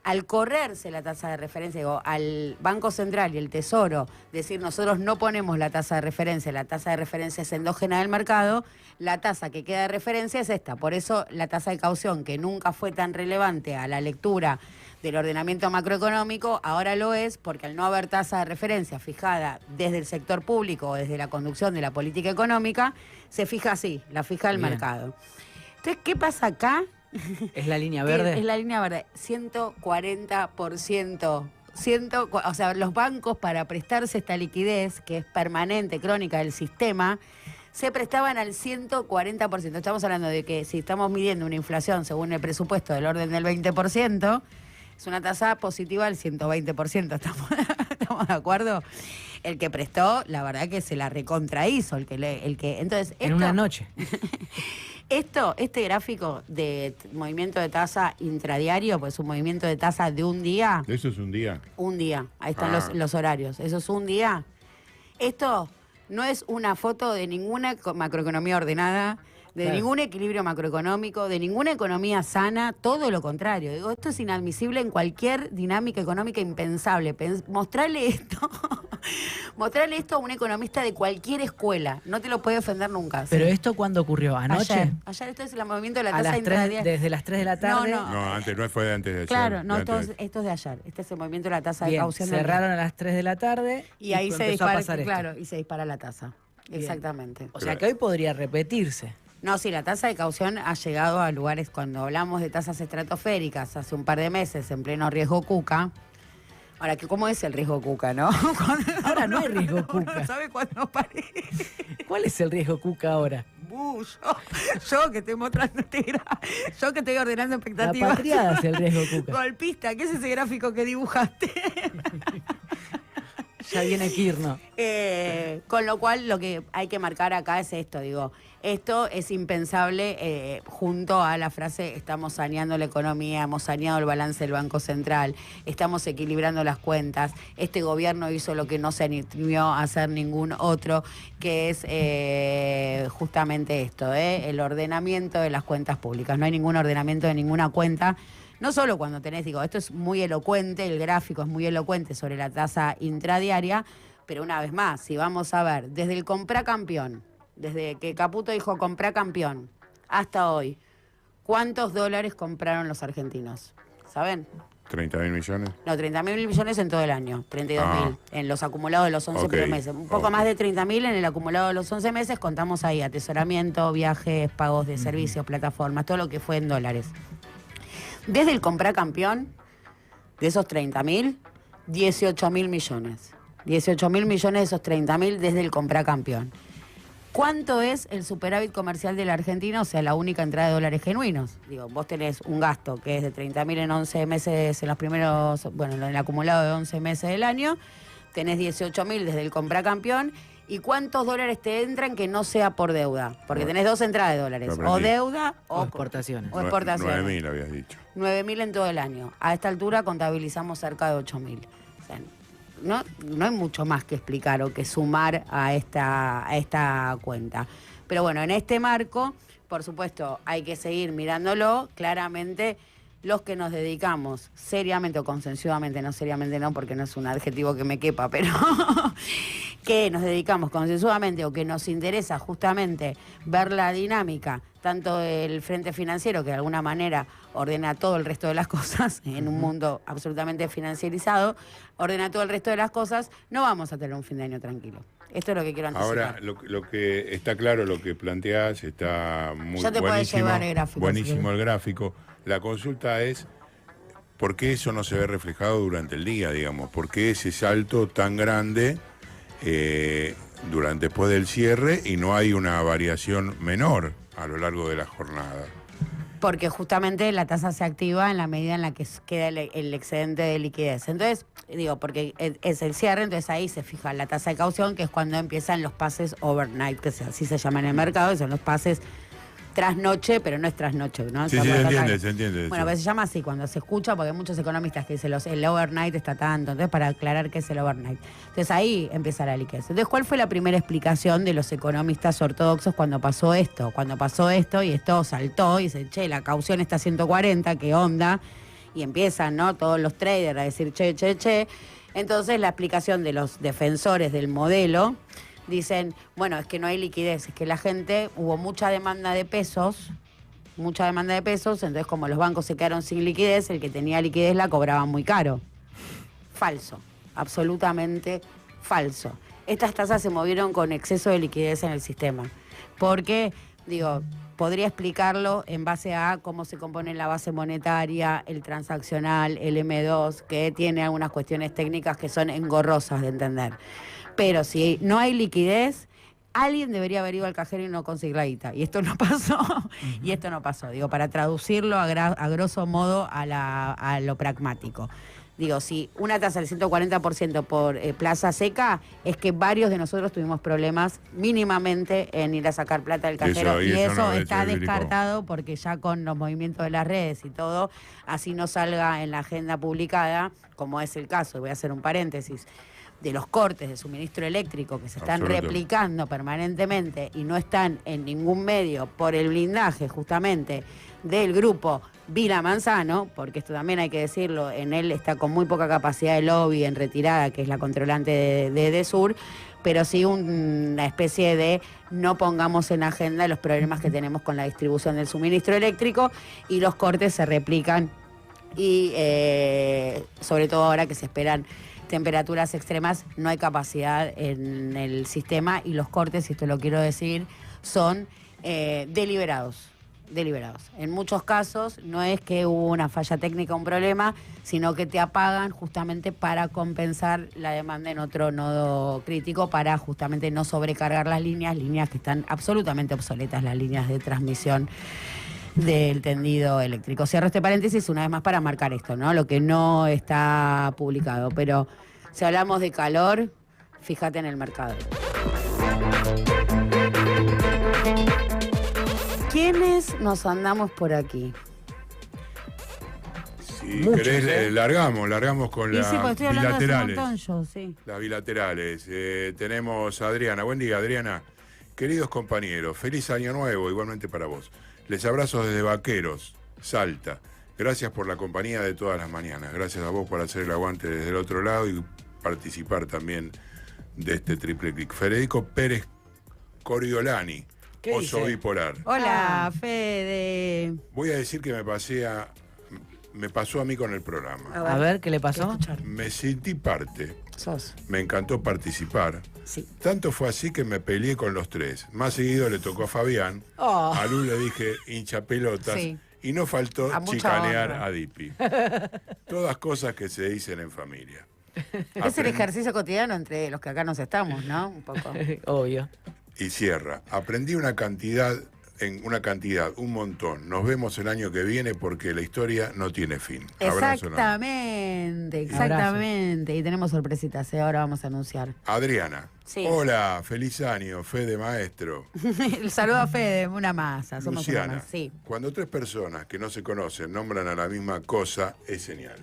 Al correrse la tasa de referencia, digo, al Banco Central y el Tesoro decir nosotros no ponemos la tasa de referencia es endógena del mercado, la tasa que queda de referencia es esta. Por eso la tasa de caución, que nunca fue tan relevante a la lectura del ordenamiento macroeconómico, ahora lo es, porque al no haber tasa de referencia fijada desde el sector público o desde la conducción de la política económica, se fija así, la fija el mercado. Entonces, ¿qué pasa acá? ¿Es la línea verde? Es la línea verde, 140%. O sea, los bancos, para prestarse esta liquidez, que es permanente, crónica del sistema, se prestaban al 140%. Estamos hablando de que si estamos midiendo una inflación según el presupuesto del orden del 20%, es una tasa positiva del 120%. ¿Estamos de acuerdo? El que prestó, la verdad que se la recontrahizo. Entonces, en una noche. Este gráfico de movimiento de tasa intradiario, pues un movimiento de tasa de un día. ¿Eso es un día? Un día. Ahí están los horarios. Eso es un día. Esto no es una foto de ninguna macroeconomía ordenada, de ningún equilibrio macroeconómico, de ninguna economía sana, todo lo contrario. Digo, esto es inadmisible en cualquier dinámica económica impensable. Mostrarle esto a un economista de cualquier escuela. No te lo puede ofender nunca. ¿Pero esto cuándo ocurrió? ¿Anoche? Ayer esto es el movimiento de la tasa intradiaria. ¿Desde las 3 de la tarde? No, fue antes de ayer. Claro, esto es de ayer. Este es el movimiento de la tasa de caución. Cerraron a las 3 de la tarde y ahí se dispara, y se dispara la tasa. Bien. Exactamente. O sea que hoy podría repetirse. No, sí, la tasa de caución ha llegado a lugares, cuando hablamos de tasas estratosféricas, hace un par de meses, en pleno riesgo Cuca. Ahora, ¿cómo es el riesgo Cuca, no? Ahora no hay riesgo Cuca. ¿No sabe cuándo parece? ¿Cuál es el riesgo Cuca ahora? Yo que estoy mostrando yo que estoy ordenando expectativas. La patriada es el riesgo Cuca. Golpista, ¿qué es ese gráfico que dibujaste? Ya viene Kirno. Con lo cual, lo que hay que marcar acá es esto, digo, esto es impensable junto a la frase estamos saneando la economía, hemos saneado el balance del Banco Central, estamos equilibrando las cuentas, este gobierno hizo lo que no se animó a hacer ningún otro, que es justamente esto, el ordenamiento de las cuentas públicas. No hay ningún ordenamiento de ninguna cuenta. No solo cuando tenés, esto es muy elocuente, el gráfico es muy elocuente sobre la tasa intradiaria, pero una vez más, si vamos a ver, desde el comprá campeón, desde que Caputo dijo comprá campeón, hasta hoy, ¿cuántos dólares compraron los argentinos? ¿Saben? ¿30.000 millones? No, 30.000 millones en todo el año, 32.000 en los acumulados de los 11 primeros meses. Un poco más de 30.000 en el acumulado de los 11 meses, contamos ahí atesoramiento, viajes, pagos de servicios, plataformas, todo lo que fue en dólares. Desde el comprá campeón, de esos 30.000, 18.000 millones. 18.000 millones de esos 30.000 desde el comprá campeón. ¿Cuánto es el superávit comercial de la Argentina? O sea, la única entrada de dólares genuinos. Vos tenés un gasto que es de 30.000 en 11 meses, en el acumulado de 11 meses del año. tenés 18.000 desde el compracampeón. ¿Y cuántos dólares te entran que no sea por deuda? Porque tenés dos entradas de dólares. O deuda o exportaciones. O exportaciones. 9.000 habías dicho. 9.000 en todo el año. A esta altura contabilizamos cerca de 8.000. O sea, no hay mucho más que explicar o que sumar a esta cuenta. Pero bueno, en este marco, por supuesto, hay que seguir mirándolo. Claramente, los que nos dedicamos seriamente o consensuadamente, no seriamente no, porque no es un adjetivo que me quepa, pero que nos dedicamos consensuadamente o que nos interesa justamente ver la dinámica, tanto del frente financiero, que de alguna manera ordena todo el resto de las cosas, en un mundo absolutamente financierizado, ordena todo el resto de las cosas, no vamos a tener un fin de año tranquilo. Esto es lo que quiero anticipar. Ahora, lo que está claro, lo que planteás, está muy ya te buenísimo. Llevar el gráfico, buenísimo el gráfico. La consulta es, ¿por qué eso no se ve reflejado durante el día, digamos? ¿Por qué ese salto tan grande después del cierre y no hay una variación menor a lo largo de la jornada? Porque justamente la tasa se activa en la medida en la que queda el excedente de liquidez. Entonces, digo, porque es el cierre, entonces ahí se fija la tasa de caución, que es cuando empiezan los pases overnight, que así se llaman en el mercado, y son los pases trasnoche, pero no es trasnoche, ¿no? Sí, se entiende. Bueno, pues se llama así cuando se escucha, porque hay muchos economistas que dicen el overnight está tanto, entonces para aclarar qué es el overnight. Entonces ahí empieza la liquidez. Entonces, ¿cuál fue la primera explicación de los economistas ortodoxos cuando pasó esto? Cuando pasó esto y esto saltó y dice, che, la caución está a 140, ¿qué onda? Y empiezan, ¿no? Todos los traders a decir, che. Entonces la explicación de los defensores del modelo dicen, bueno, es que no hay liquidez, es que la gente, hubo mucha demanda de pesos, entonces como los bancos se quedaron sin liquidez, el que tenía liquidez la cobraba muy caro. Falso, absolutamente falso. Estas tasas se movieron con exceso de liquidez en el sistema, porque, digo, podría explicarlo en base a cómo se compone la base monetaria, el transaccional, el M2, que tiene algunas cuestiones técnicas que son engorrosas de entender. Pero si no hay liquidez, alguien debería haber ido al cajero y no conseguir la guita. Y esto no pasó. Digo, para traducirlo a grosso modo a lo pragmático. Digo, si una tasa del 140% por plaza seca, es que varios de nosotros tuvimos problemas mínimamente en ir a sacar plata del cajero. Y eso está descartado porque ya con los movimientos de las redes y todo, así no salga en la agenda publicada, como es el caso, voy a hacer un paréntesis, de los cortes de suministro eléctrico que se están replicando permanentemente y no están en ningún medio por el blindaje justamente del grupo Vila Manzano, porque esto también hay que decirlo, en él está con muy poca capacidad de lobby en retirada, que es la controlante de Edesur, pero sí una especie de no pongamos en agenda los problemas que tenemos con la distribución del suministro eléctrico, y los cortes se replican y sobre todo ahora que se esperan temperaturas extremas, no hay capacidad en el sistema, y los cortes, y esto lo quiero decir, son deliberados. En muchos casos no es que hubo una falla técnica, un problema, sino que te apagan justamente para compensar la demanda en otro nodo crítico, para justamente no sobrecargar las líneas que están absolutamente obsoletas, las líneas de transmisión del tendido eléctrico. Cierro este paréntesis una vez más para marcar esto, ¿no? Lo que no está publicado. Pero si hablamos de calor, fíjate en el mercado. ¿Quiénes nos andamos por aquí? Si querés, largamos con las bilaterales. Sí. Las bilaterales. Tenemos a Adriana. Buen día, Adriana. Queridos compañeros, feliz año nuevo, igualmente para vos. Les abrazo desde Vaqueros, Salta. Gracias por la compañía de todas las mañanas. Gracias a vos por hacer el aguante desde el otro lado y participar también de este triple click. Federico Pérez Coriolani, Oso Bipolar. Hola, Fede. Voy a decir que me pasó a mí con el programa. A ver, ¿qué le pasó? Me sentí parte. Me encantó participar. Sí. Tanto fue así que me peleé con los tres. Más seguido le tocó a Fabián. A Lu le dije hincha pelotas. Sí. Y no faltó chicanear a Dipi. Todas cosas que se dicen en familia. Es el ejercicio cotidiano entre los que acá nos estamos, ¿no? Un poco. Obvio. Y cierra. Aprendí una cantidad en una cantidad, un montón. Nos vemos el año que viene porque la historia no tiene fin. Exactamente, exactamente. Abrazo. Y tenemos sorpresitas, ahora vamos a anunciar. Adriana. Sí. Hola, feliz año, Fede maestro. El saludo a Fede, una masa. Somos Luciana, una masa. Sí. Cuando tres personas que no se conocen nombran a la misma cosa, es señal.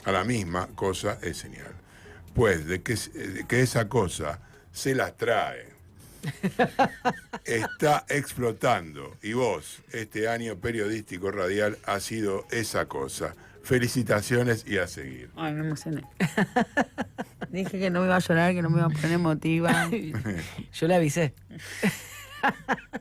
A la misma cosa es señal. Pues de que esa cosa se las trae. Está explotando y vos, este año periodístico radial, ha sido esa cosa. Felicitaciones y a seguir. Ay, me emocioné. Dije que no me iba a llorar, que no me iba a poner emotiva. Yo le avisé.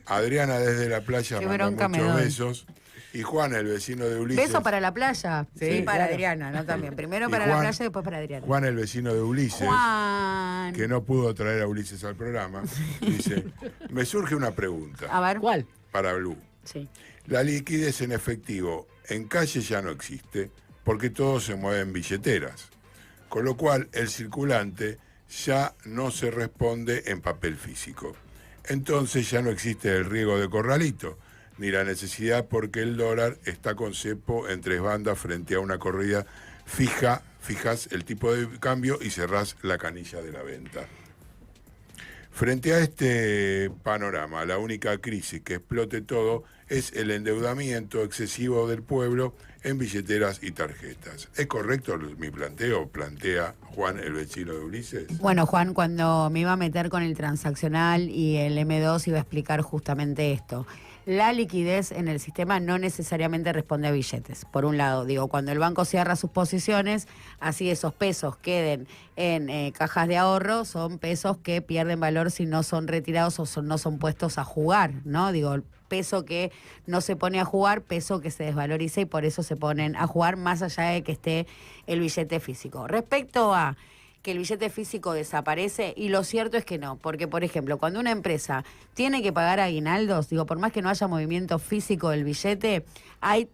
Adriana desde la playa manda muchos besos. Y Juan, el vecino de Ulises. Beso para la playa. Sí, para claro. Adriana, ¿no? También. Primero para la playa y después para Adriana. Juan, el vecino de Ulises. Juan. Que no pudo traer a Ulises al programa. Dice, me surge una pregunta. A ver. ¿Cuál? Para Blue. Sí. La liquidez en efectivo en calle ya no existe porque todo se mueve en billeteras. Con lo cual, el circulante ya no se responde en papel físico. Entonces ya no existe el riego de corralito, ni la necesidad porque el dólar está con cepo en 3 bandas frente a una corrida fija, fijas el tipo de cambio y cerrás la canilla de la venta. Frente a este panorama, la única crisis que explote todo es el endeudamiento excesivo del pueblo en billeteras y tarjetas. ¿Es correcto mi planteo? Plantea Juan, el vecino de Ulises. Bueno, Juan, cuando me iba a meter con el transaccional y el M2 iba a explicar justamente esto. La liquidez en el sistema no necesariamente responde a billetes. Por un lado, digo, cuando el banco cierra sus posiciones, así esos pesos queden en cajas de ahorro, son pesos que pierden valor si no son retirados o no son puestos a jugar, ¿no? Digo, peso que no se pone a jugar, peso que se desvaloriza y por eso se ponen a jugar más allá de que esté el billete físico. Respecto a que el billete físico desaparece, y lo cierto es que no, porque por ejemplo, cuando una empresa tiene que pagar aguinaldos, digo, por más que no haya movimiento físico del billete, hay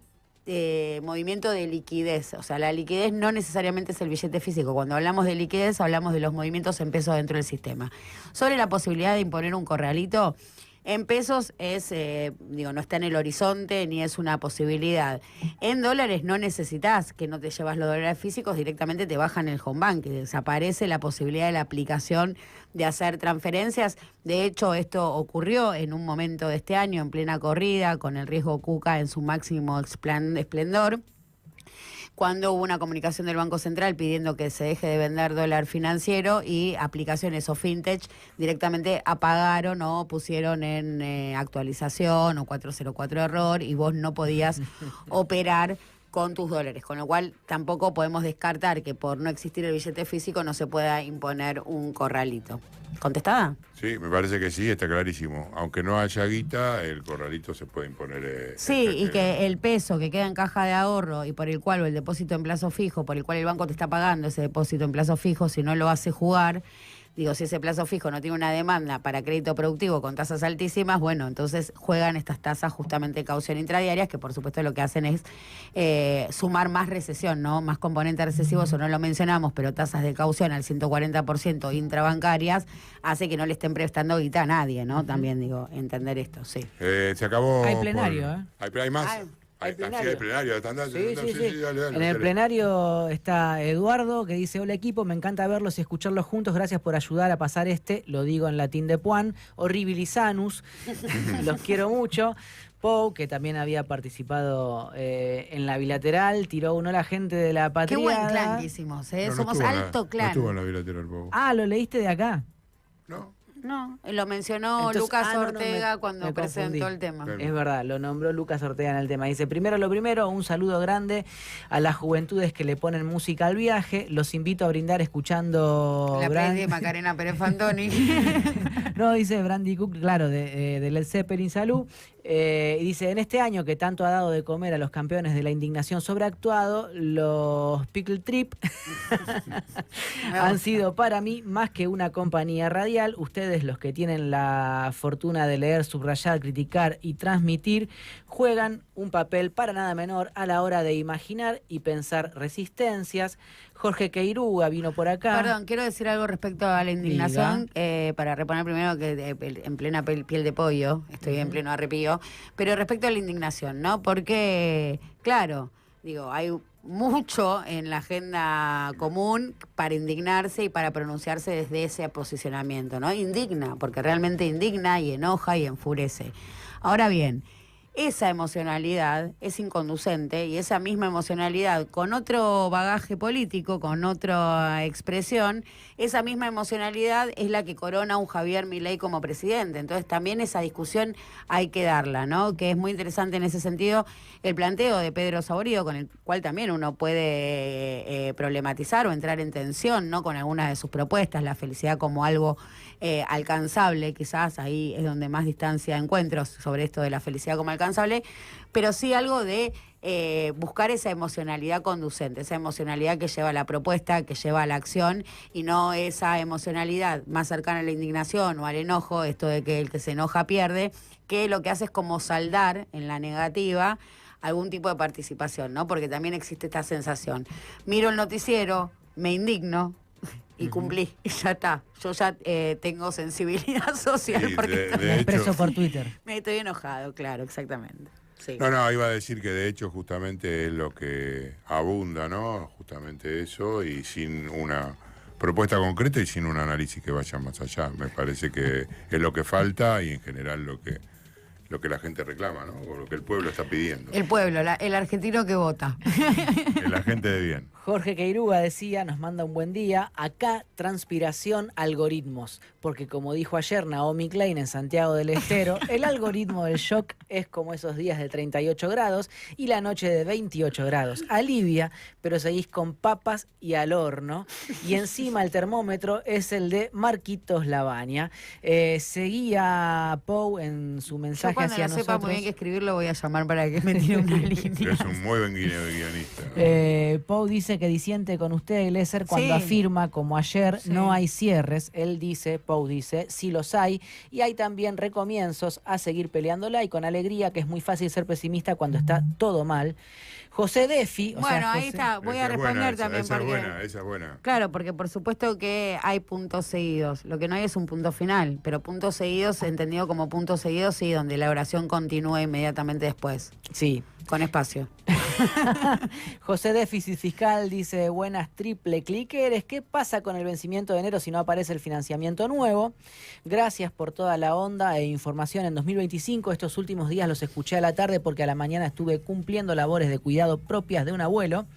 movimiento de liquidez, o sea, la liquidez no necesariamente es el billete físico. Cuando hablamos de liquidez, hablamos de los movimientos en pesos dentro del sistema. Sobre la posibilidad de imponer un corralito, en pesos es, no está en el horizonte ni es una posibilidad. En dólares no necesitas que no te llevas los dólares físicos, directamente te bajan el home bank, que desaparece la posibilidad de la aplicación de hacer transferencias. De hecho, esto ocurrió en un momento de este año, en plena corrida, con el riesgo Cuca en su máximo esplendor, cuando hubo una comunicación del Banco Central pidiendo que se deje de vender dólar financiero y aplicaciones o fintech directamente apagaron o pusieron en actualización o 404 error y vos no podías operar con tus dólares, con lo cual tampoco podemos descartar que por no existir el billete físico no se pueda imponer un corralito. ¿Contestada? Sí, me parece que sí, está clarísimo. Aunque no haya guita, el corralito se puede imponer. Sí, y que el peso que queda en caja de ahorro y por el cual, o el depósito en plazo fijo, por el cual el banco te está pagando ese depósito en plazo fijo, si no lo hace jugar, digo, si ese plazo fijo no tiene una demanda para crédito productivo con tasas altísimas, bueno, entonces juegan estas tasas justamente de caución intradiarias, que por supuesto lo que hacen es sumar más recesión, ¿no? Más componentes recesivos, eso no lo mencionamos, pero tasas de caución al 140% intrabancarias hace que no le estén prestando guita a nadie, ¿no? También, digo, entender esto, sí. Se acabó. Hay plenario, ¿Hay más? Hay plenario. Hay plenario. Sí. En el plenario está Eduardo, que dice: hola equipo, me encanta verlos y escucharlos juntos, gracias por ayudar a pasar lo digo en latín de Puan, horribilizanus, los quiero mucho. Pou, que también había participado en la bilateral, tiró uno a la gente de la Patriada. Qué buen clan que hicimos, somos alto clan. No estuvo en la bilateral, Pou. Ah, ¿lo leíste de acá? No, lo mencionó Lucas Ortega cuando presentó el tema. Es verdad, lo nombró Lucas Ortega en el tema. Dice: primero lo primero, un saludo grande a las juventudes que le ponen música al viaje. Los invito a brindar escuchando... La playlist de Macarena Pérez Fantoni. No, dice Brandy Cook, claro, de Led Zeppelin, salud. Y dice, en este año que tanto ha dado de comer a los campeones de la indignación sobreactuado, los Pickle Trip han sido para mí más que una compañía radial. Ustedes, los que tienen la fortuna de leer, subrayar, criticar y transmitir, juegan un papel para nada menor a la hora de imaginar y pensar resistencias. Jorge Queiruga vino por acá. Perdón, quiero decir algo respecto a la indignación, para reponer primero que en plena piel de pollo, estoy en pleno arrepío, pero respecto a la indignación, ¿no? Porque, claro, digo, hay mucho en la agenda común para indignarse y para pronunciarse desde ese posicionamiento, ¿no? Indigna, porque realmente indigna y enoja y enfurece. Ahora bien, esa emocionalidad es inconducente y esa misma emocionalidad con otro bagaje político, con otra expresión, esa misma emocionalidad es la que corona a un Javier Milei como presidente. Entonces también esa discusión hay que darla, ¿no? Que es muy interesante en ese sentido el planteo de Pedro Saborido, con el cual también uno puede problematizar o entrar en tensión, ¿no? Con algunas de sus propuestas, la felicidad como algo alcanzable, quizás ahí es donde más distancia encuentro sobre esto de la felicidad como alcanzable, pero sí algo de buscar esa emocionalidad conducente, esa emocionalidad que lleva a la propuesta, que lleva a la acción, y no esa emocionalidad más cercana a la indignación o al enojo, esto de que el que se enoja pierde, que lo que hace es como saldar en la negativa algún tipo de participación, ¿no? Porque también existe esta sensación. Miro el noticiero, me indigno, y cumplí, y ya está. Yo ya tengo sensibilidad social. Sí, porque me expreso por Twitter. Me estoy enojado, claro, exactamente. Sí. No, iba a decir que de hecho justamente es lo que abunda, ¿no? Justamente eso, y sin una propuesta concreta y sin un análisis que vaya más allá. Me parece que es lo que falta y en general lo que la gente reclama, ¿no? O lo que el pueblo está pidiendo. El pueblo, el argentino que vota. La gente de bien. Jorge Queiruga decía, nos manda un buen día, acá transpiración, algoritmos, porque como dijo ayer Naomi Klein en Santiago del Estero, el algoritmo del shock es como esos días de 38 grados y la noche de 28 grados. Alivia, pero seguís con papas y al horno, y encima el termómetro es el de Marquitos Lavagna. Seguía Pou en su mensaje hacia nosotros. Cuando sepa muy bien que escribirlo voy a llamar para que me tire una línea. Es un muy buen guionista. Pou dice que disiente con usted, Glesser, cuando afirma, como ayer, no hay cierres. Él dice, Pou dice, sí los hay, y hay también recomienzos a seguir peleándola y con alegría, que es muy fácil ser pesimista cuando está todo mal. José Defi... ahí está, voy a responder también. Esa es buena. Claro, porque por supuesto que hay puntos seguidos. Lo que no hay es un punto final, pero puntos seguidos, entendido como puntos seguidos, sí, donde la oración continúa inmediatamente después. Sí. Con espacio. José Déficit Fiscal dice, buenas triple cliqueres, ¿qué pasa con el vencimiento de enero si no aparece el financiamiento nuevo? Gracias por toda la onda e información en 2025. Estos últimos días los escuché a la tarde porque a la mañana estuve cumpliendo labores de cuidado propias de un abuelo.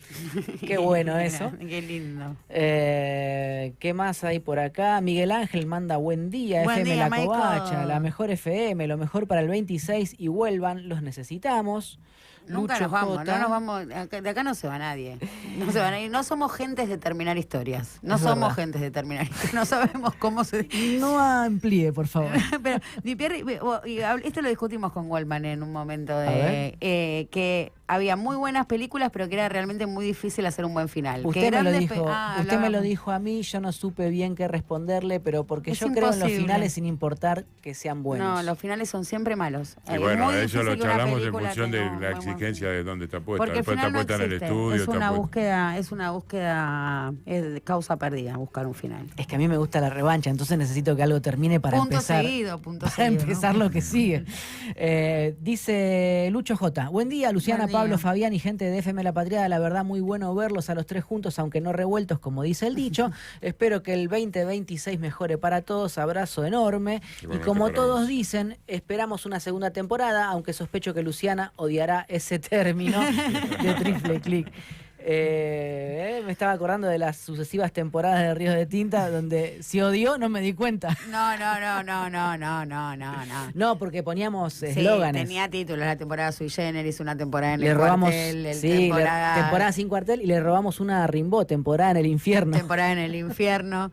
Qué bueno eso. Qué lindo. ¿Qué más hay por acá? Miguel Ángel manda buen día, FM La Covacha, la mejor FM, lo mejor para el 26 y vuelvan, los necesitamos. Nunca nos vamos, no nos vamos, de acá no se va nadie. No se va nadie. No somos gentes de terminar historias. No somos gentes de terminar historias. No sabemos cómo se... No amplíe, por favor. Pero, esto lo discutimos con Goldman en un momento de que había muy buenas películas, pero que era realmente muy difícil hacer un buen final. Usted me lo dijo a mí, yo no supe bien qué responderle, pero porque yo creo en los finales sin importar que sean buenos. No, los finales son siempre malos. Y bueno, eso lo charlamos en función de la exigencia de dónde está puesta. Porque después está puesta en el estudio. Es una búsqueda, es de causa perdida buscar un final. Es que a mí me gusta la revancha, entonces necesito que algo termine para empezar. Punto seguido, empezar, ¿no? Lo que sigue. Dice Lucho J. Buen día, Luciana, Pablo, Fabián y gente de FM La Patriada. La verdad, muy bueno verlos a los tres juntos, aunque no revueltos, como dice el dicho. Espero que el 2026 mejore para todos. Abrazo enorme. Y como todos dicen, esperamos una segunda temporada, aunque sospecho que Luciana odiará ese término de triple clic. me estaba acordando de las sucesivas temporadas de Ríos de Tinta donde se odió, no me di cuenta. No. No, porque poníamos eslóganes. Tenía títulos, la temporada Sui Generis, una temporada en le el robamos, cuartel, temporada sin cuartel, y le robamos una a Rimbaud, temporada en el infierno. Temporada en el infierno.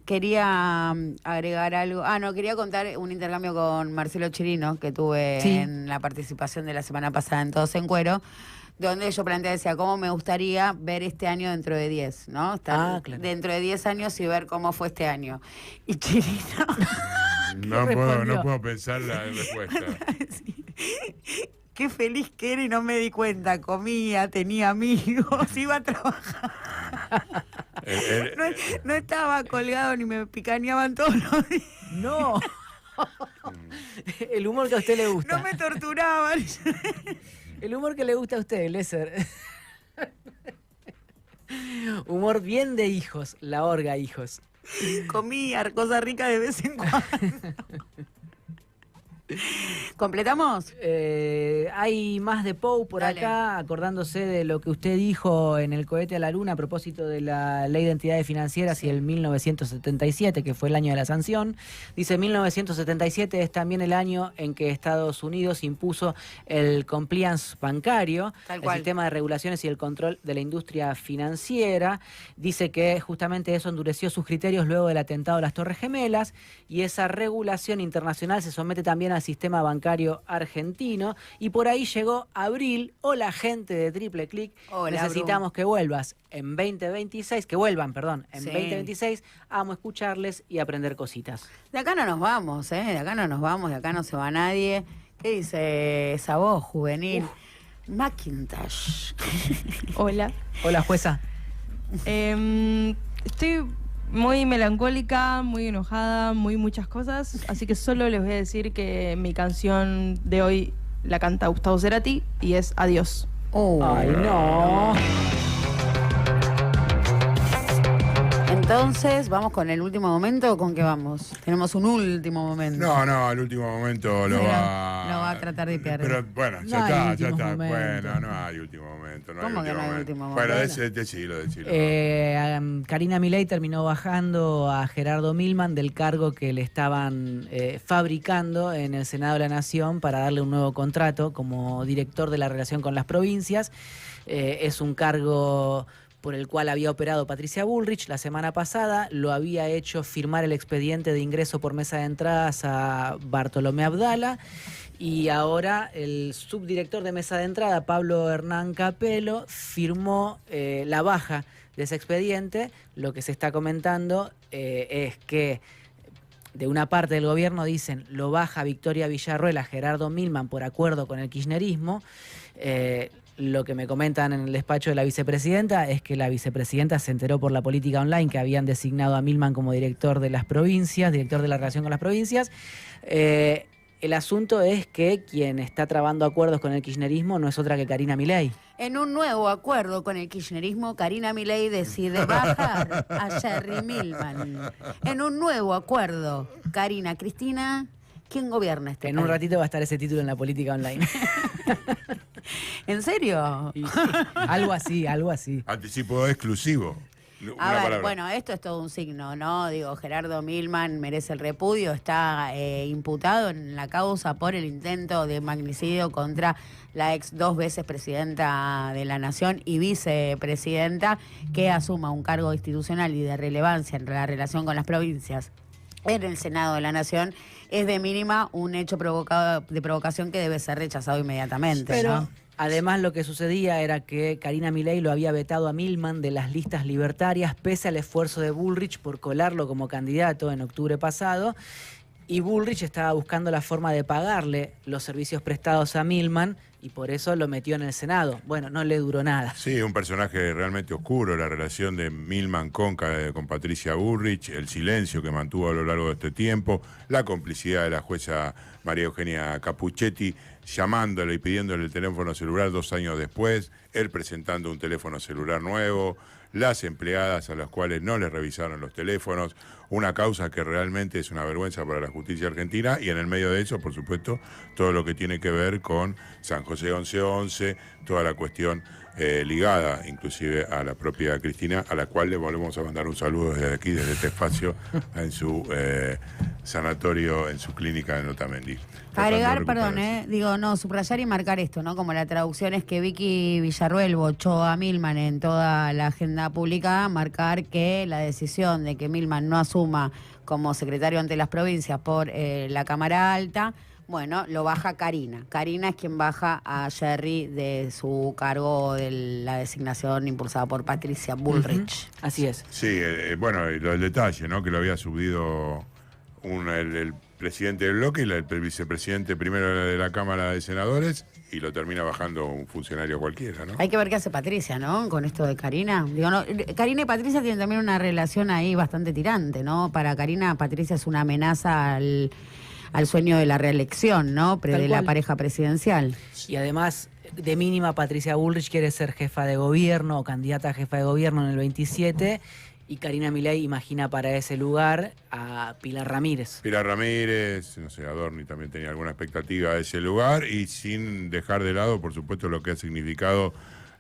Quería agregar algo. Quería contar un intercambio con Marcelo Chirino que tuve en la participación de la semana pasada en Todos en Cuero, donde yo decía cómo me gustaría ver este año dentro de 10, ¿no? Estar dentro de 10 años y ver cómo fue este año. Y Chirino... No puedo pensar la respuesta. Qué feliz que era y no me di cuenta. Comía, tenía amigos, iba a trabajar. No estaba colgado ni me picaneaban todos los días. No. El humor que a usted le gusta. No me torturaban. El humor que le gusta a usted, Lesser. Humor bien de hijos, la orga hijos. Comía cosas ricas de vez en cuando. ¿Completamos? Hay más de Pou por acá, acordándose de lo que usted dijo en el cohete a la luna a propósito de la Ley de Entidades Financieras y el 1977, que fue el año de la sanción. Dice, 1977 es también el año en que Estados Unidos impuso el compliance bancario, el sistema de regulaciones y el control de la industria financiera. Dice que justamente eso endureció sus criterios luego del atentado a las Torres Gemelas, y esa regulación internacional se somete también al sistema bancario argentino, y por ahí llegó Abril. Hola, gente de Triple Click. Hola, necesitamos que vuelvas en 2026, que vuelvan, perdón, en 2026. Amo escucharles y aprender cositas. De acá no nos vamos, de acá no nos vamos, de acá no se va nadie. ¿Qué dice esa voz juvenil? Macintosh. Hola. Hola, jueza. Estoy muy melancólica, muy enojada, muy muchas cosas, así que solo les voy a decir que mi canción de hoy la canta Gustavo Cerati y es Adiós. ¡Ay, no! Entonces, ¿vamos con el último momento o con qué vamos? Tenemos un último momento. No, el último momento lo va a tratar de perder. Pero bueno, ya está. Bueno, no hay último momento. ¿Cómo que no hay último momento? Bueno, decilo. Karina Milei terminó bajando a Gerardo Milman del cargo que le estaban fabricando en el Senado de la Nación para darle un nuevo contrato como director de la relación con las provincias. Es un cargo por el cual había operado Patricia Bullrich la semana pasada, lo había hecho firmar el expediente de ingreso por mesa de entradas a Bartolomé Abdala, y ahora el subdirector de mesa de entrada, Pablo Hernán Capello, firmó la baja de ese expediente. Lo que se está comentando es que de una parte del gobierno dicen lo baja Victoria Villarruel a Gerardo Milman por acuerdo con el kirchnerismo. Lo que me comentan en el despacho de la vicepresidenta es que la vicepresidenta se enteró por la política online que habían designado a Milman como director de las provincias, director de la relación con las provincias. El asunto es que quien está trabando acuerdos con el kirchnerismo no es otra que Karina Milei. En un nuevo acuerdo con el kirchnerismo, Karina Milei decide bajar a Jerry Milman. En un nuevo acuerdo, Karina Cristina, ¿quién gobierna este país? En un ratito va a estar ese título en la política online. ¿En serio? Algo así. Anticipo exclusivo. Bueno, esto es todo un signo, ¿no? Digo, Gerardo Milman merece el repudio, está imputado en la causa por el intento de magnicidio contra la ex 2 veces presidenta de la Nación y vicepresidenta, que asuma un cargo institucional y de relevancia en la relación con las provincias en el Senado de la Nación. Es de mínima un hecho de provocación que debe ser rechazado inmediatamente. Pero ¿no? Además, lo que sucedía era que Karina Milei lo había vetado a Milman de las listas libertarias, pese al esfuerzo de Bullrich por colarlo como candidato en octubre pasado. Y Bullrich estaba buscando la forma de pagarle los servicios prestados a Milman y por eso lo metió en el Senado. Bueno, no le duró nada. Sí, un personaje realmente oscuro, la relación de Milman con Patricia Bullrich, el silencio que mantuvo a lo largo de este tiempo, la complicidad de la jueza María Eugenia Capuchetti, llamándole y pidiéndole el teléfono celular 2 años después, él presentando un teléfono celular nuevo, las empleadas a las cuales no les revisaron los teléfonos, una causa que realmente es una vergüenza para la justicia argentina, y en el medio de eso, por supuesto, todo lo que tiene que ver con San José 1111, toda la cuestión ligada inclusive a la propia Cristina, a la cual le volvemos a mandar un saludo desde aquí, desde este espacio, en su sanatorio, en su clínica de Notamendi. Agregar, perdón, subrayar y marcar esto, ¿no? Como la traducción es que Vicky Villarruel bochó a Milman en toda la agenda pública, marcar que la decisión de que Milman no asuma como secretario ante las provincias por la Cámara Alta, bueno, lo baja Karina. Karina es quien baja a Jerry de su cargo de la designación impulsada por Patricia Bullrich. Así es. Sí, bueno, el detalle, ¿no? Que lo había subido el presidente del bloque y el vicepresidente primero de la Cámara de Senadores, y lo termina bajando un funcionario cualquiera, ¿no? Hay que ver qué hace Patricia, ¿no? Con esto de Karina. Digo, no, Karina y Patricia tienen también una relación ahí bastante tirante, ¿no? Para Karina, Patricia es una amenaza al sueño de la reelección, ¿no? De la pareja presidencial. Y además, de mínima, Patricia Bullrich quiere ser jefa de gobierno o candidata a jefa de gobierno en el 27, y Karina Milei imagina para ese lugar a Pilar Ramírez. Pilar Ramírez, no sé, Adorni también tenía alguna expectativa de ese lugar, y sin dejar de lado, por supuesto, lo que ha significado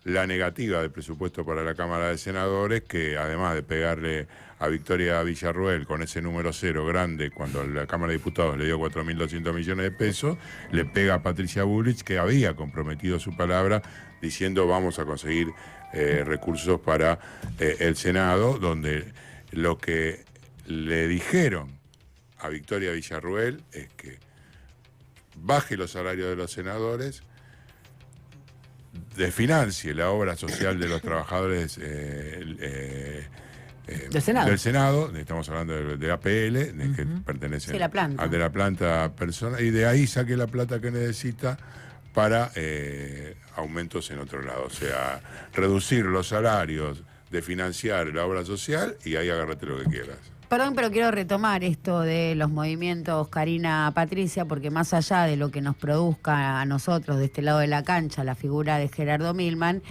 la negativa del presupuesto para la Cámara de Senadores, que además de pegarle a Victoria Villarruel con ese número 0 grande, cuando la Cámara de Diputados le dio 4.200 millones de pesos, le pega a Patricia Bullrich, que había comprometido su palabra diciendo vamos a conseguir recursos para el Senado, donde lo que le dijeron a Victoria Villarruel es que baje los salarios de los senadores, desfinancie la obra social de los trabajadores del Senado, estamos hablando de APL, que pertenece la planta. a de la planta personal, y de ahí saque la plata que necesita para aumentos en otro lado, o sea, reducir los salarios, desfinanciar la obra social, y ahí agárrate lo que quieras. Perdón, pero quiero retomar esto de los movimientos Karina-Patricia, porque más allá de lo que nos produzca a nosotros de este lado de la cancha, la figura de Gerardo Milman,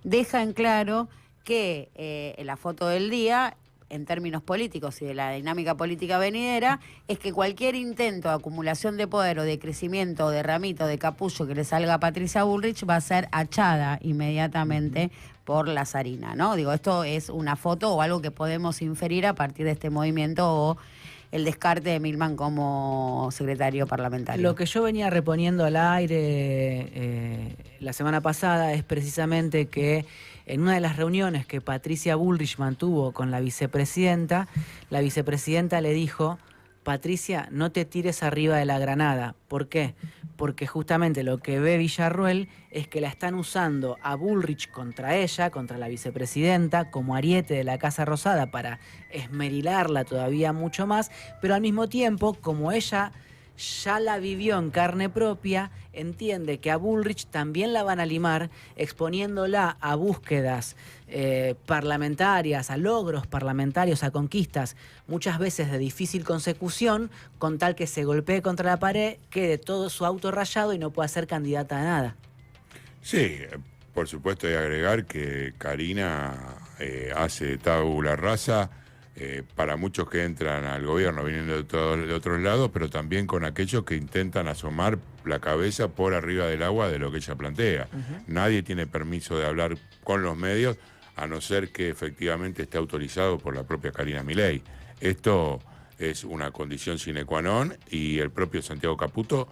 deja en claro que la foto del día, en términos políticos y de la dinámica política venidera, es que cualquier intento de acumulación de poder o de crecimiento, de ramito, de capullo que le salga a Patricia Bullrich va a ser achada inmediatamente por la zarina, ¿no? Digo, esto es una foto o algo que podemos inferir a partir de este movimiento o el descarte de Milman como secretario parlamentario. Lo que yo venía reponiendo al aire la semana pasada es precisamente que en una de las reuniones que Patricia Bullrich mantuvo con la vicepresidenta le dijo: Patricia, no te tires arriba de la granada. ¿Por qué? Porque justamente lo que ve Villarruel es que la están usando a Bullrich contra ella, contra la vicepresidenta, como ariete de la Casa Rosada para esmerilarla todavía mucho más, pero al mismo tiempo, como ella ya la vivió en carne propia, entiende que a Bullrich también la van a limar, exponiéndola a búsquedas parlamentarias, a logros parlamentarios, a conquistas, muchas veces de difícil consecución, con tal que se golpee contra la pared, quede todo su auto rayado y no pueda ser candidata a nada. Sí, por supuesto, hay que agregar que Karina hace tabula rasa para muchos que entran al gobierno viniendo de otros lados, pero también con aquellos que intentan asomar la cabeza por arriba del agua de lo que ella plantea. Nadie tiene permiso de hablar con los medios, a no ser que efectivamente esté autorizado por la propia Karina Milei. Esto es una condición sine qua non, y el propio Santiago Caputo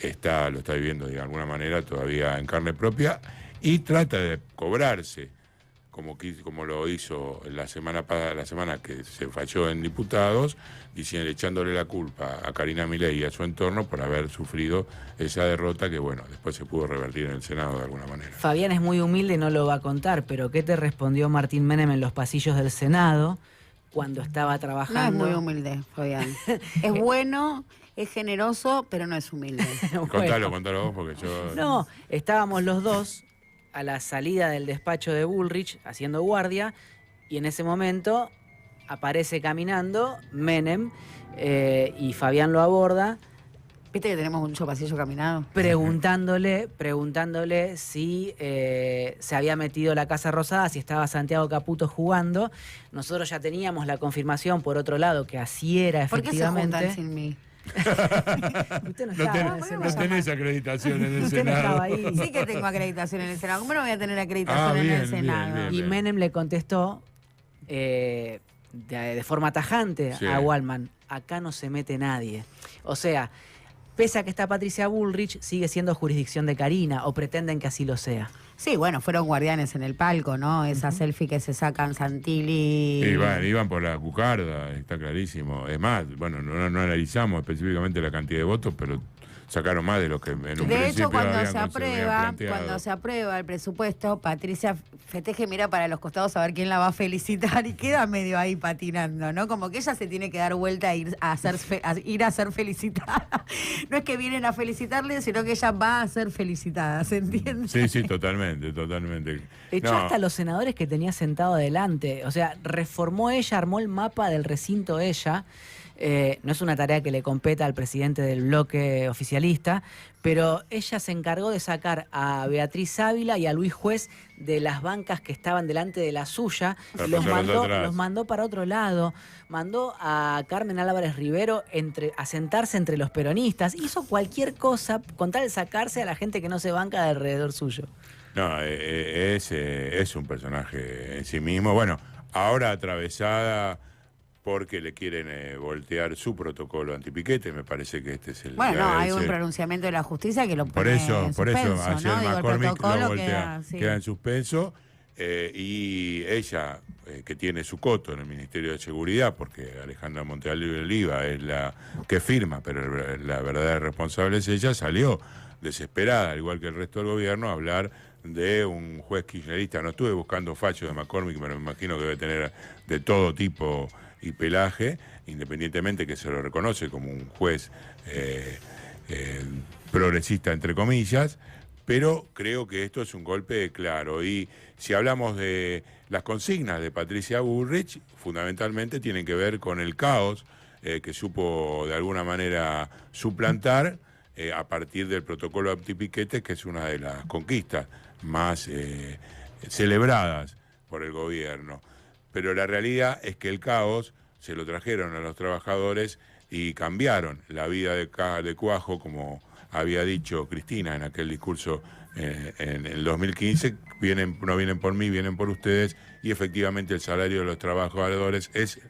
lo está viviendo de alguna manera todavía en carne propia, y trata de cobrarse, como lo hizo la semana que se falló en diputados, echándole la culpa a Karina Milei y a su entorno por haber sufrido esa derrota que, bueno, después se pudo revertir en el Senado de alguna manera. Fabián es muy humilde y no lo va a contar, pero ¿qué te respondió Martín Menem en los pasillos del Senado cuando estaba trabajando? No es muy humilde, Fabián. Es bueno, es generoso, pero no es humilde. Bueno. Contalo vos, porque yo... No, estábamos los dos a la salida del despacho de Bullrich haciendo guardia, y en ese momento aparece caminando Menem y Fabián lo aborda. ¿Viste que tenemos mucho pasillo caminado? Preguntándole si se había metido la Casa Rosada, si estaba Santiago Caputo jugando. Nosotros ya teníamos la confirmación, por otro lado, que así era efectivamente. ¿Por qué se juntan sin mí? Usted no estaba no tenés acreditación en el Usted Senado. No estaba ahí. Sí que tengo acreditación en el Senado. ¿Cómo no voy a tener acreditación en el Senado? Y Menem le contestó de forma tajante a Waldman, acá no se mete nadie. O sea, pese a que está Patricia Bullrich, sigue siendo jurisdicción de Karina, o pretenden que así lo sea. Sí, bueno, fueron guardianes en el palco, ¿no? Esa selfie que se sacan Santilli. Iban por la cucarda, está clarísimo. Es más, bueno, no analizamos específicamente la cantidad de votos, pero sacaron más de lo que en un principio De hecho, cuando habían se aprueba el presupuesto, Patricia festeje, mira para los costados a ver quién la va a felicitar y queda medio ahí patinando, ¿no? Como que ella se tiene que dar vuelta e ir a ser felicitada. No es que vienen a felicitarle, sino que ella va a ser felicitada, ¿se entiende? Sí, totalmente. Echó hasta los senadores que tenía sentado adelante. O sea, reformó ella, armó el mapa del recinto ella. No es una tarea que le competa al presidente del bloque oficialista, pero ella se encargó de sacar a Beatriz Ávila y a Luis Juez de las bancas que estaban delante de la suya, los mandó para otro lado, mandó a Carmen Álvarez Rivero a sentarse entre los peronistas, hizo cualquier cosa con tal de sacarse a la gente que no se banca de alrededor suyo. No, es un personaje en sí mismo. Bueno, ahora atravesada porque le quieren voltear su protocolo antipiquete, me parece que este es el... Bueno, hay un pronunciamiento de la justicia que lo pone por eso, en suspenso, ayer ¿no? McCormick lo voltea, queda en suspenso, y ella, que tiene su coto en el Ministerio de Seguridad, porque Alejandra Monteal Oliva es la que firma, pero la verdadera responsable es ella, salió desesperada, al igual que el resto del gobierno, a hablar de un juez kirchnerista. No estuve buscando fallos de McCormick, pero me imagino que debe tener de todo tipo y pelaje, independientemente que se lo reconoce como un juez progresista, entre comillas, pero creo que esto es un golpe claro. Y si hablamos de las consignas de Patricia Bullrich, fundamentalmente tienen que ver con el caos que supo de alguna manera suplantar a partir del protocolo antipiquete, que es una de las conquistas más celebradas por el gobierno. Pero la realidad es que el caos se lo trajeron a los trabajadores y cambiaron la vida de Cuajo, como había dicho Cristina en aquel discurso en el 2015, no vienen por mí, vienen por ustedes, y efectivamente el salario de los trabajadores es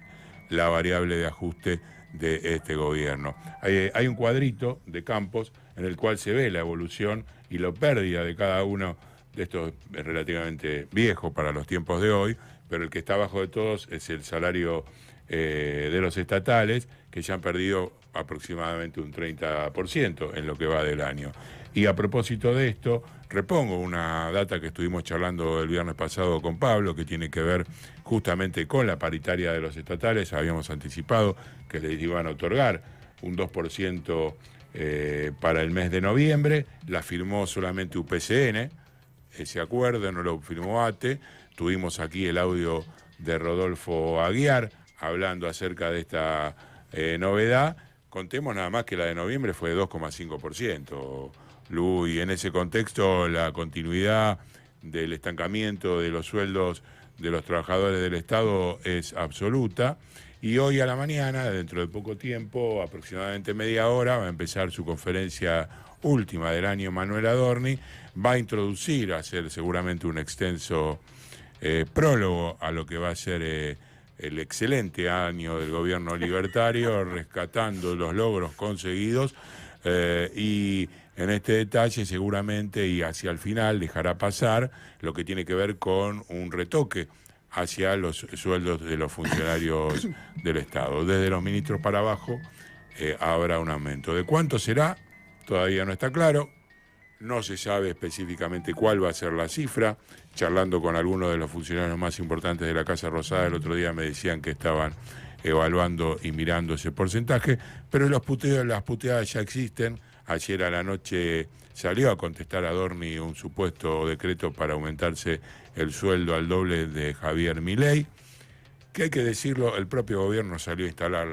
la variable de ajuste de este gobierno. Hay un cuadrito de Campos en el cual se ve la evolución y la pérdida de cada uno de estos, relativamente viejo para los tiempos de hoy, pero el que está abajo de todos es el salario de los estatales, que ya han perdido aproximadamente un 30% en lo que va del año. Y a propósito de esto, repongo una data que estuvimos charlando el viernes pasado con Pablo, que tiene que ver justamente con la paritaria de los estatales. Habíamos anticipado que les iban a otorgar un 2% para el mes de noviembre. La firmó solamente UPCN, ese acuerdo, no lo firmó ATE. Tuvimos aquí el audio de Rodolfo Aguiar hablando acerca de esta novedad. Contemos nada más que la de noviembre fue de 2,5%, Lu, y en ese contexto la continuidad del estancamiento de los sueldos de los trabajadores del Estado es absoluta. Y hoy a la mañana, dentro de poco tiempo, aproximadamente media hora, va a empezar su conferencia última del año Manuel Adorni. Va a introducir, a hacer seguramente un extenso prólogo a lo que va a ser el excelente año del gobierno libertario, rescatando los logros conseguidos, y en este detalle seguramente y hacia el final dejará pasar lo que tiene que ver con un retoque hacia los sueldos de los funcionarios del Estado. Desde los ministros para abajo habrá un aumento. ¿De cuánto será? Todavía no está claro. No se sabe específicamente cuál va a ser la cifra. Charlando con algunos de los funcionarios más importantes de la Casa Rosada el otro día me decían que estaban evaluando y mirando ese porcentaje, pero las puteadas ya existen. Ayer a la noche salió a contestar a Adorni un supuesto decreto para aumentarse el sueldo al doble de Javier Milei, que hay que decirlo, el propio gobierno salió a instalar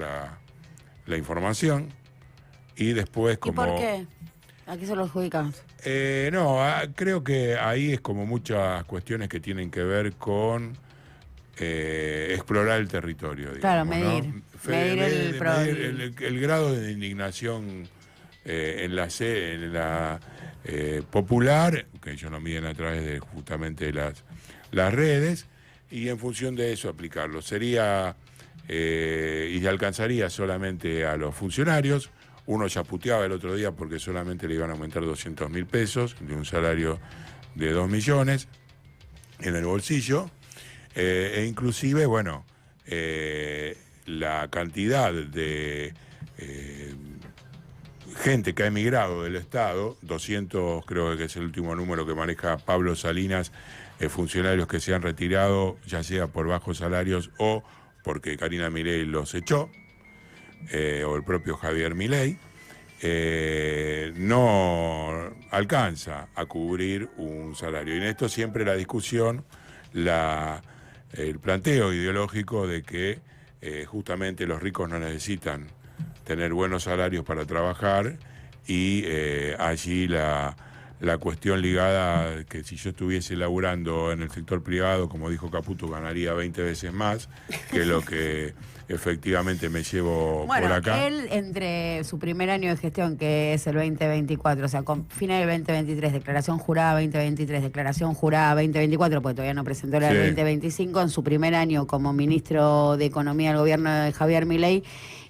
la información y después como... ¿Y por qué? ¿A qué se lo adjudicamos? No, creo que ahí es como muchas cuestiones que tienen que ver con explorar el territorio. Claro, digamos, medir el grado de indignación en la popular, que ellos lo miden a través de justamente las redes, y en función de eso aplicarlo. Sería, y alcanzaría solamente a los funcionarios. Uno ya puteaba el otro día porque solamente le iban a aumentar 200.000 pesos de un salario de 2 millones en el bolsillo. E inclusive, bueno, la cantidad de gente que ha emigrado del Estado, 200 creo que es el último número que maneja Pablo Salinas, funcionarios que se han retirado, ya sea por bajos salarios o porque Karina Milei los echó, o el propio Javier Milei, no alcanza a cubrir un salario. Y en esto siempre la discusión, el planteo ideológico de que justamente los ricos no necesitan tener buenos salarios para trabajar, y allí la cuestión ligada a que si yo estuviese laburando en el sector privado, como dijo Caputo, ganaría 20 veces más que lo que efectivamente me llevo por acá. Bueno, él entre su primer año de gestión, que es el 2024, o sea, con fines del 2023, declaración jurada 2023, declaración jurada 2024, porque todavía no presentó la del 2025, en su primer año como ministro de Economía del gobierno de Javier Milei,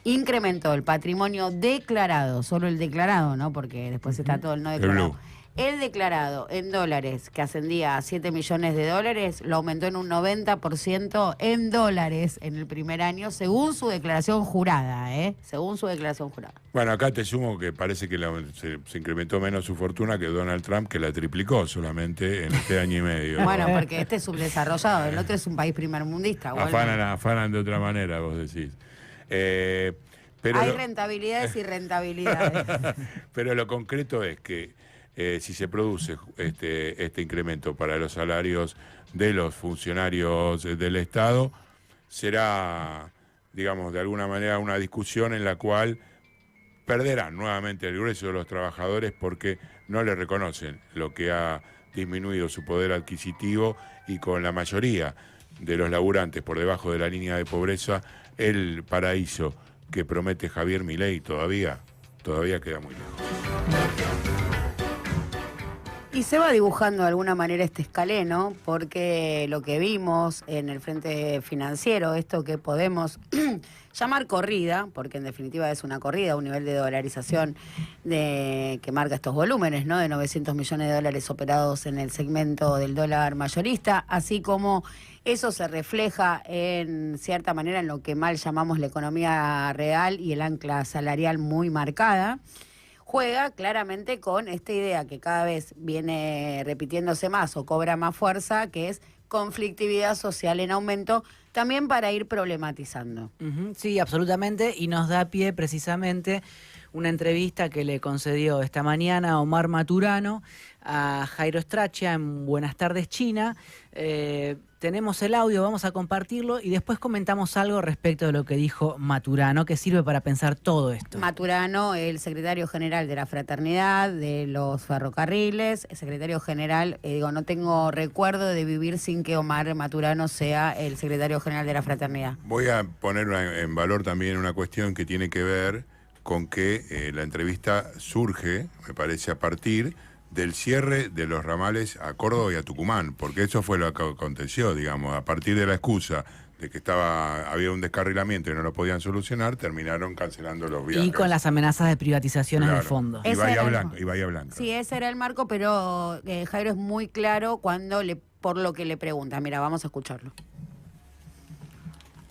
incrementó el patrimonio declarado, solo el declarado, ¿no? Porque después está todo el no declarado. El declarado en dólares, que ascendía a 7 millones de dólares, lo aumentó en un 90% en dólares en el primer año, según su declaración jurada, ¿eh? Según su declaración jurada. Bueno, acá te sumo que parece que se incrementó menos su fortuna que Donald Trump, que la triplicó solamente en este año y medio. Bueno, porque este es subdesarrollado, el otro es un país primermundista. Afanan de otra manera, vos decís. Pero hay rentabilidades y rentabilidades. Pero lo concreto es que si se produce este incremento para los salarios de los funcionarios del Estado, será, digamos, de alguna manera una discusión en la cual perderán nuevamente el grueso de los trabajadores porque no le reconocen lo que ha disminuido su poder adquisitivo, y con la mayoría de los laburantes por debajo de la línea de pobreza, el paraíso que promete Javier Milei todavía queda muy lejos. Y se va dibujando de alguna manera este escaleno, porque lo que vimos en el frente financiero, esto que podemos llamar corrida, porque en definitiva es una corrida, un nivel de dolarización que marca estos volúmenes, ¿no? De 900 millones de dólares operados en el segmento del dólar mayorista, así como eso se refleja en cierta manera en lo que mal llamamos la economía real y el ancla salarial muy marcada. Juega claramente con esta idea que cada vez viene repitiéndose más o cobra más fuerza, que es conflictividad social en aumento, también para ir problematizando. Sí, absolutamente, y nos da pie precisamente una entrevista que le concedió esta mañana Omar Maturano a Jairo Straccia en Buenas Tardes China. Tenemos el audio, vamos a compartirlo y después comentamos algo respecto de lo que dijo Maturano, que sirve para pensar todo esto. Maturano, el secretario general de la Fraternidad, de los ferrocarriles, el secretario general, no tengo recuerdo de vivir sin que Omar Maturano sea el secretario general de la Fraternidad. Voy a poner en valor también una cuestión que tiene que ver con que la entrevista surge, me parece, a partir del cierre de los ramales a Córdoba y a Tucumán, porque eso fue lo que aconteció, digamos, a partir de la excusa de que había un descarrilamiento y no lo podían solucionar, terminaron cancelando los viajes. Y con las amenazas de privatizaciones de fondos. Y Bahía Blanca. Sí, ese era el marco, pero Jairo es muy claro por lo que le pregunta. Mira, vamos a escucharlo.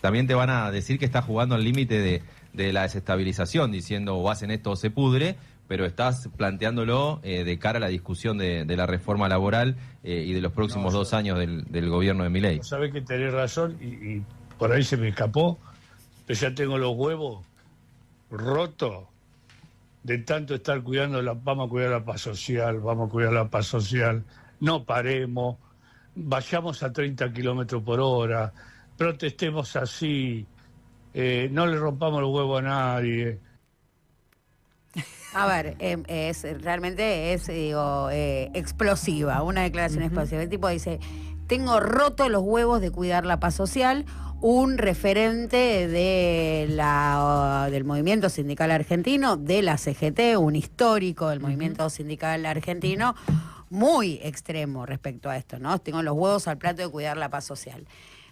También te van a decir que estás jugando al límite de la desestabilización, diciendo o hacen esto o se pudre, pero estás planteándolo de cara a la discusión de la reforma laboral y de los próximos 2 años del gobierno de Milei. Sabés que tenés razón y por ahí se me escapó, pero ya tengo los huevos rotos de tanto estar cuidando vamos a cuidar la paz social, no paremos, vayamos a 30 kilómetros por hora, protestemos así, no le rompamos los huevos a nadie. A ver, realmente es explosiva, una declaración explosiva. El tipo dice, tengo roto los huevos de cuidar la paz social. Un referente del movimiento sindical argentino, de la CGT, un histórico del movimiento sindical argentino, muy extremo respecto a esto, ¿no? Tengo los huevos al plato de cuidar la paz social.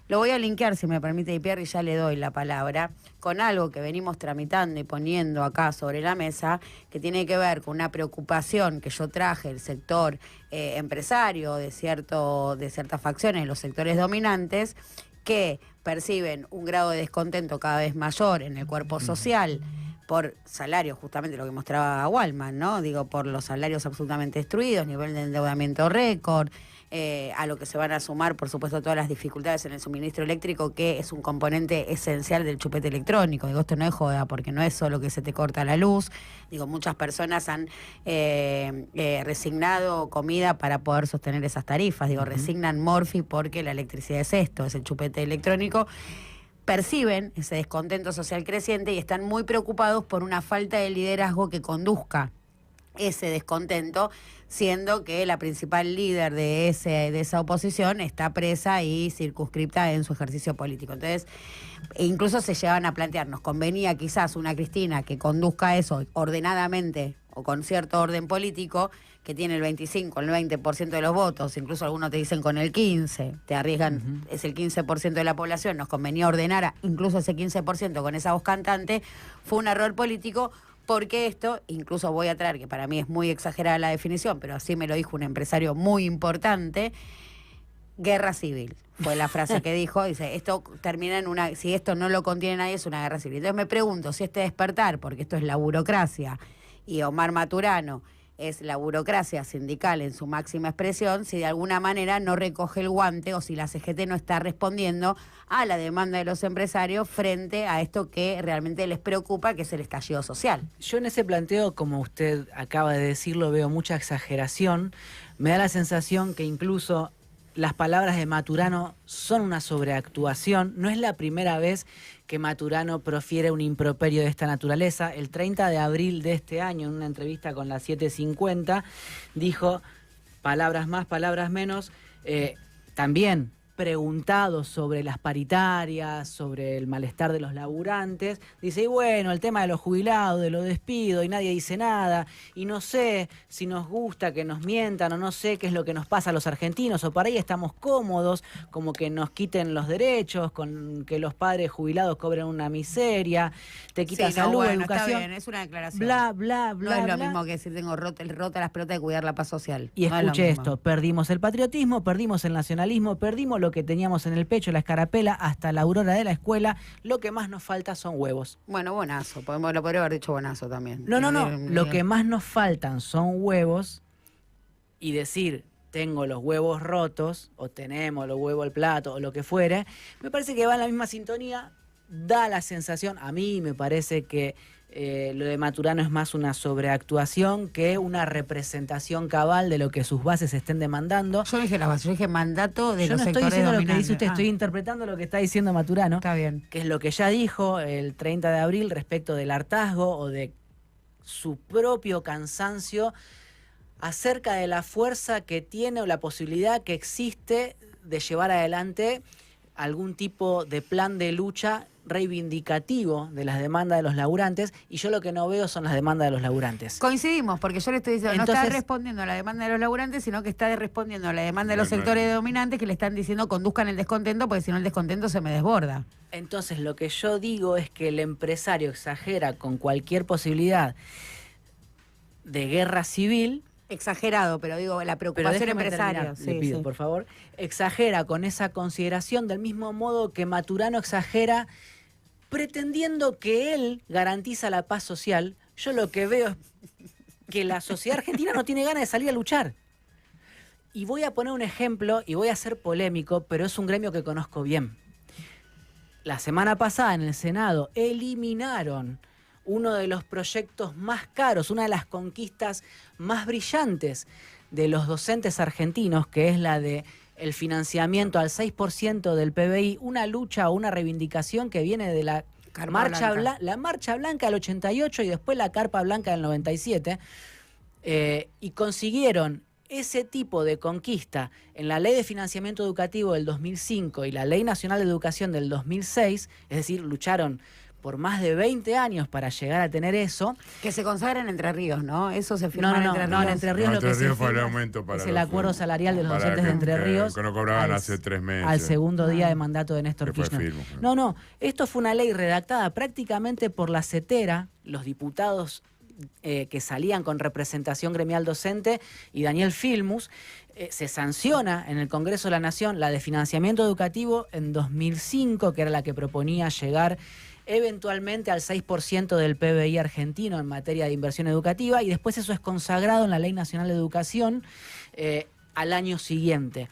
Lo voy a linkear, si me permite, Pierre, y ya le doy la palabra, con algo que venimos tramitando y poniendo acá sobre la mesa, que tiene que ver con una preocupación que yo traje del sector empresario, de ciertas facciones, los sectores dominantes, que perciben un grado de descontento cada vez mayor en el cuerpo social por salarios, justamente lo que mostraba Wallman, ¿no? Digo, por los salarios absolutamente destruidos, nivel de endeudamiento récord, a lo que se van a sumar, por supuesto, todas las dificultades en el suministro eléctrico, que es un componente esencial del chupete electrónico. Digo, esto no es joda, porque no es solo que se te corta la luz. Digo, muchas personas han resignado comida para poder sostener esas tarifas. Digo, resignan Morphy porque la electricidad es esto, es el chupete electrónico. Perciben ese descontento social creciente y están muy preocupados por una falta de liderazgo que conduzca ese descontento, siendo que la principal líder de esa oposición está presa y circunscripta en su ejercicio político. Entonces, incluso se llevan a plantear, nos convenía quizás una Cristina que conduzca eso ordenadamente o con cierto orden político, que tiene el 25, el 20% de los votos, incluso algunos te dicen con el 15%, te arriesgan, es el 15% de la población, nos convenía ordenar incluso ese 15% con esa voz cantante. Fue un error político, porque esto, incluso voy a traer, que para mí es muy exagerada la definición, pero así me lo dijo un empresario muy importante, guerra civil. Fue la frase que dijo, dice, esto termina en una, si esto no lo contiene nadie, es una guerra civil. Entonces me pregunto si este despertar, porque esto es la burocracia, y Omar Maturano es la burocracia sindical en su máxima expresión, si de alguna manera no recoge el guante o si la CGT no está respondiendo a la demanda de los empresarios frente a esto que realmente les preocupa, que es el estallido social. Yo en ese planteo, como usted acaba de decirlo, veo mucha exageración. Me da la sensación que incluso las palabras de Maturano son una sobreactuación. No es la primera vez que Maturano profiere un improperio de esta naturaleza. El 30 de abril de este año, en una entrevista con la 750, dijo, palabras más, palabras menos, también preguntado sobre las paritarias, sobre el malestar de los laburantes, dice, y bueno, el tema de los jubilados, de los despidos, y nadie dice nada, y no sé si nos gusta que nos mientan, o no sé qué es lo que nos pasa a los argentinos, o por ahí estamos cómodos, como que nos quiten los derechos, con que los padres jubilados cobren una miseria, te quita salud, educación. Está bien, es una declaración. Bla, bla, bla. No es lo bla. mismo que decir tengo rota las pelotas de cuidar la paz social. Y no escuche esto, perdimos el patriotismo, perdimos el nacionalismo, perdimos lo que teníamos en el pecho, la escarapela, hasta la aurora de la escuela. Lo que más nos falta son huevos. Bueno, bonazo, lo podría haber dicho bonazo también. No, lo que más nos faltan son huevos, y decir tengo los huevos rotos, o tenemos los huevos al plato, o lo que fuere, me parece que va en la misma sintonía. Da la sensación, a mí me parece que lo de Maturano es más una sobreactuación que una representación cabal de lo que sus bases estén demandando. Yo dije la base, yo dije mandato de los sectores dominantes. Yo no estoy diciendo lo que dice usted, estoy interpretando lo que está diciendo Maturano. Está bien. Que es lo que ya dijo el 30 de abril respecto del hartazgo o de su propio cansancio acerca de la fuerza que tiene o la posibilidad que existe de llevar adelante algún tipo de plan de lucha reivindicativo de las demandas de los laburantes, y yo lo que no veo son las demandas de los laburantes. Coincidimos, porque yo le estoy diciendo, entonces, no está respondiendo a la demanda de los laburantes, sino que está respondiendo a la demanda de los sectores dominantes, que le están diciendo conduzcan el descontento, porque si no el descontento se me desborda. Entonces lo que yo digo es que el empresario exagera con cualquier posibilidad de guerra civil. Exagerado, pero digo, la preocupación empresaria. Le pido, por favor. Exagera con esa consideración del mismo modo que Maturano exagera pretendiendo que él garantiza la paz social. Yo lo que veo es que la sociedad argentina no tiene ganas de salir a luchar. Y voy a poner un ejemplo, y voy a ser polémico, pero es un gremio que conozco bien. La semana pasada en el Senado eliminaron uno de los proyectos más caros, una de las conquistas más brillantes de los docentes argentinos, que es la de el financiamiento al 6% del PBI, una lucha o una reivindicación que viene de la Marcha Blanca del 88 y después la Carpa Blanca del 97, y consiguieron ese tipo de conquista en la Ley de Financiamiento Educativo del 2005 y la Ley Nacional de Educación del 2006, es decir, lucharon por más de 20 años para llegar a tener eso. Que se consagra en Entre Ríos, ¿no? Eso se firma en Entre Ríos. No, en Entre Ríos lo que se fue el firma aumento para es el acuerdo salarial de los docentes de Entre Ríos. Que no cobraban hace 3 meses. Al segundo día de mandato de Néstor Kirchner. No, esto fue una ley redactada prácticamente por la CETERA, los diputados que salían con representación gremial docente y Daniel Filmus. Se sanciona en el Congreso de la Nación la de financiamiento educativo en 2005, que era la que proponía llegar eventualmente al 6% del PBI argentino en materia de inversión educativa, y después eso es consagrado en la Ley Nacional de Educación al año siguiente.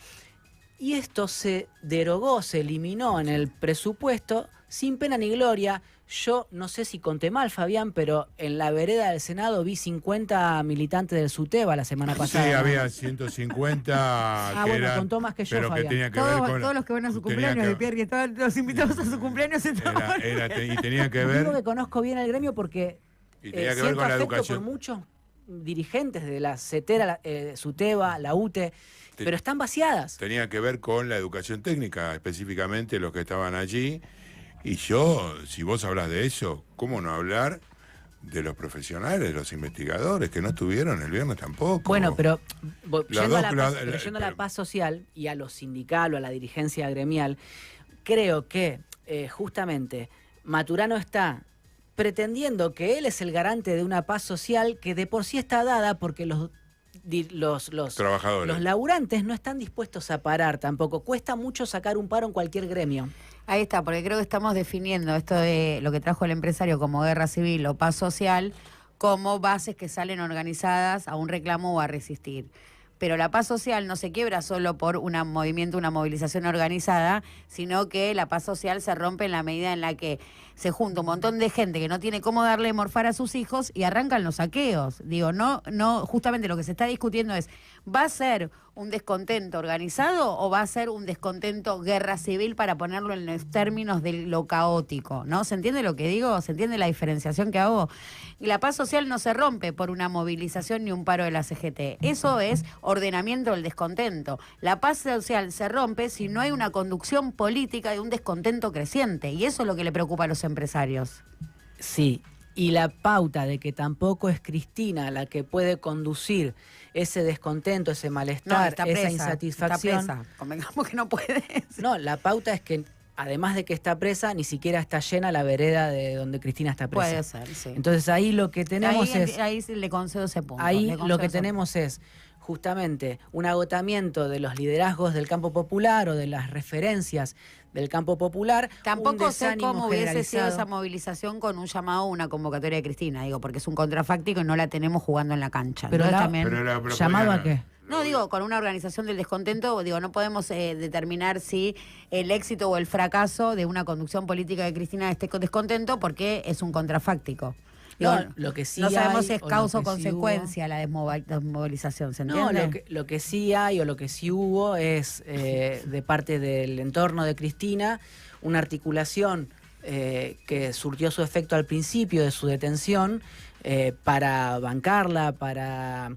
Y esto se derogó, se eliminó en el presupuesto sin pena ni gloria. Yo no sé si conté mal, Fabián, pero en la vereda del Senado vi 50 militantes del SUTEBA la semana pasada. Sí, había 150 que eran, contó más que yo, pero Fabián. que tenía que ver con... Todos los que van a su cumpleaños de Pierre, que todos los invitados a su cumpleaños estaban... y tenía que ver... Digo que conozco bien el gremio porque y tenía que ver con la educación. Por muchos dirigentes de la CETERA, SUTEBA, la UTE, pero están vaciadas. Tenía que ver con la educación técnica, específicamente los que estaban allí. Y yo, si vos hablas de eso, ¿cómo no hablar de los profesionales, de los investigadores, que no estuvieron el viernes tampoco? Bueno, pero yendo a la paz social y a lo sindical o a la dirigencia gremial, creo que justamente Maturano está pretendiendo que él es el garante de una paz social que de por sí está dada porque los trabajadores, los laburantes no están dispuestos a parar tampoco. Cuesta mucho sacar un paro en cualquier gremio. Ahí está, porque creo que estamos definiendo esto de lo que trajo el empresario como guerra civil o paz social como bases que salen organizadas a un reclamo o a resistir. Pero la paz social no se quiebra solo por un movimiento, una movilización organizada, sino que la paz social se rompe en la medida en la que se junta un montón de gente que no tiene cómo darle morfar a sus hijos y arrancan los saqueos. Digo, no, justamente lo que se está discutiendo es, ¿va a ser un descontento organizado o va a ser un descontento guerra civil, para ponerlo en los términos de lo caótico, ¿no? ¿Se entiende lo que digo? ¿Se entiende la diferenciación que hago? Y la paz social no se rompe por una movilización ni un paro de la CGT. Eso es ordenamiento del descontento. La paz social se rompe si no hay una conducción política de un descontento creciente. Y eso es lo que le preocupa a los empresarios. Sí, y la pauta de que tampoco es Cristina la que puede conducir ese descontento, ese malestar, esa insatisfacción. Está presa. Convengamos que no puede. No, la pauta es que además de que está presa, ni siquiera está llena la vereda de donde Cristina está presa. Puede ser, sí. Entonces ahí lo que tenemos ahí le concedo ese punto. Ahí lo que tenemos es justamente un agotamiento de los liderazgos del campo popular o de las referencias del campo popular. Tampoco sé cómo hubiese sido esa movilización con un llamado o una convocatoria de Cristina, digo, porque es un contrafáctico y no la tenemos jugando en la cancha. Pero, ¿llamado a qué? No, digo, con una organización del descontento, digo, no podemos determinar si el éxito o el fracaso de una conducción política de Cristina esté descontento, porque es un contrafáctico. No, lo que sí no sabemos si es hay, causa o consecuencia la desmovilización, ¿se entiende? No, lo que sí hay o lo que sí hubo es, de parte del entorno de Cristina, una articulación que surtió su efecto al principio de su detención, para bancarla, para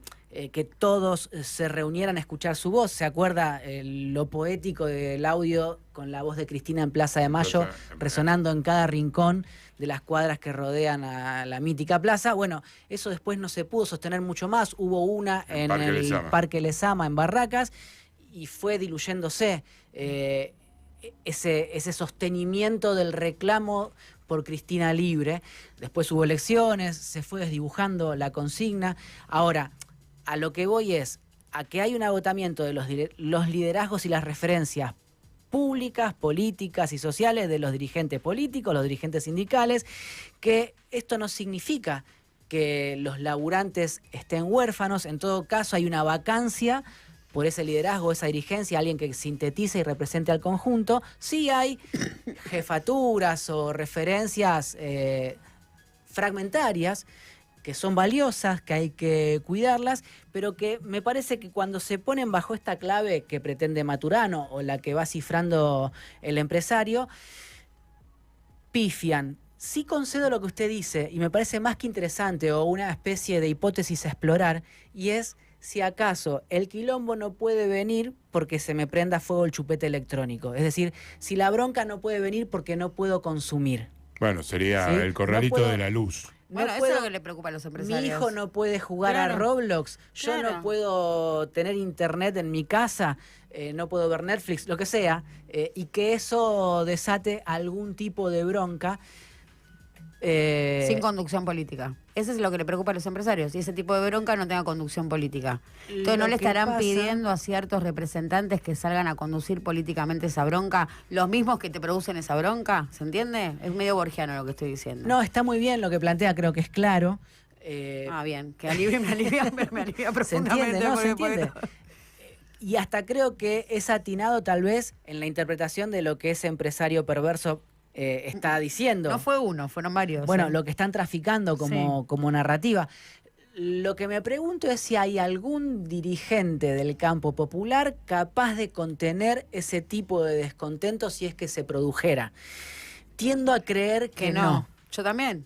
que todos se reunieran a escuchar su voz. ¿Se acuerda lo poético del audio con la voz de Cristina en Plaza de Mayo, resonando en cada rincón de las cuadras que rodean a la mítica plaza? Bueno, eso después no se pudo sostener mucho más. Hubo una en el Parque Lezama, en Barracas, y fue diluyéndose ese sostenimiento del reclamo por Cristina libre. Después hubo elecciones, se fue desdibujando la consigna. Ahora, a lo que voy es a que hay un agotamiento de los liderazgos y las referencias públicas, políticas y sociales de los dirigentes políticos, los dirigentes sindicales, que esto no significa que los laburantes estén huérfanos. En todo caso, hay una vacancia por ese liderazgo, esa dirigencia, alguien que sintetice y represente al conjunto. Sí hay jefaturas o referencias fragmentarias que son valiosas, que hay que cuidarlas, pero que me parece que cuando se ponen bajo esta clave que pretende Maturano o la que va cifrando el empresario, pifian. Sí concedo lo que usted dice, y me parece más que interesante, o una especie de hipótesis a explorar, y es si acaso el quilombo no puede venir porque se me prenda fuego el chupete electrónico. Es decir, si la bronca no puede venir porque no puedo consumir. Bueno, sería ¿sí? El corralito de la luz. Bueno, eso es lo que le preocupa a los empresarios. Mi hijo no puede jugar a Roblox, yo no puedo tener internet en mi casa, no puedo ver Netflix, lo que sea, y que eso desate algún tipo de bronca. Sin conducción política. Eso es lo que le preocupa a los empresarios. Y ese tipo de bronca no tenga conducción política. Entonces no le estarán pidiendo a ciertos representantes que salgan a conducir políticamente esa bronca, los mismos que te producen esa bronca. ¿Se entiende? Es medio borgiano lo que estoy diciendo. No, está muy bien lo que plantea, creo que es claro. Bien, que me alivia profundamente. ¿Se entiende? ¿No? ¿Se entiende? Y hasta creo que es atinado tal vez en la interpretación de lo que ese empresario perverso está diciendo. No fue uno, fueron varios. Bueno, lo que están traficando como narrativa. Lo que me pregunto es si hay algún dirigente del campo popular capaz de contener ese tipo de descontento si es que se produjera. Tiendo a creer que no. Yo también.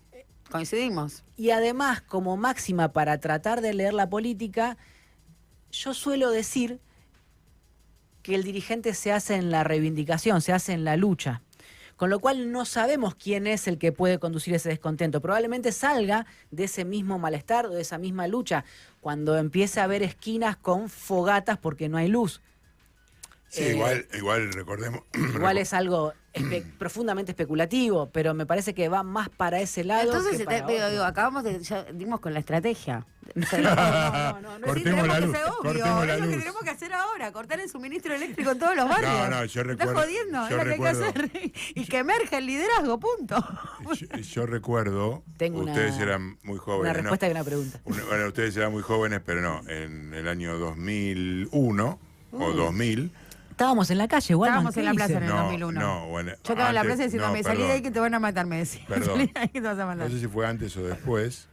Coincidimos. Y además, como máxima para tratar de leer la política, yo suelo decir que el dirigente se hace en la reivindicación, se hace en la lucha. Con lo cual no sabemos quién es el que puede conducir ese descontento. Probablemente salga de ese mismo malestar o de esa misma lucha cuando empiece a haber esquinas con fogatas porque no hay luz. Sí, igual recordemos... Igual es algo profundamente especulativo, pero me parece que va más para ese lado. Entonces, ya dimos con la estrategia. Cortemos la luz. Es lo que tenemos que hacer ahora, cortar el suministro eléctrico en todos los barrios. No, yo recuerdo. ¿Estás jodiendo? Es lo que hay que hacer. Y que emerja el liderazgo, punto. Yo recuerdo, ustedes eran muy jóvenes. Una respuesta y una pregunta. Bueno, ustedes eran muy jóvenes, pero no, en el año 2001 o 2000... Estábamos en la calle, Estábamos en la plaza en el 2001. No, bueno. Yo estaba en la plaza diciendo, salí de ahí que te van a matar, me decía. Perdón. Salí de ahí que te vas a matar. No sé si fue antes o después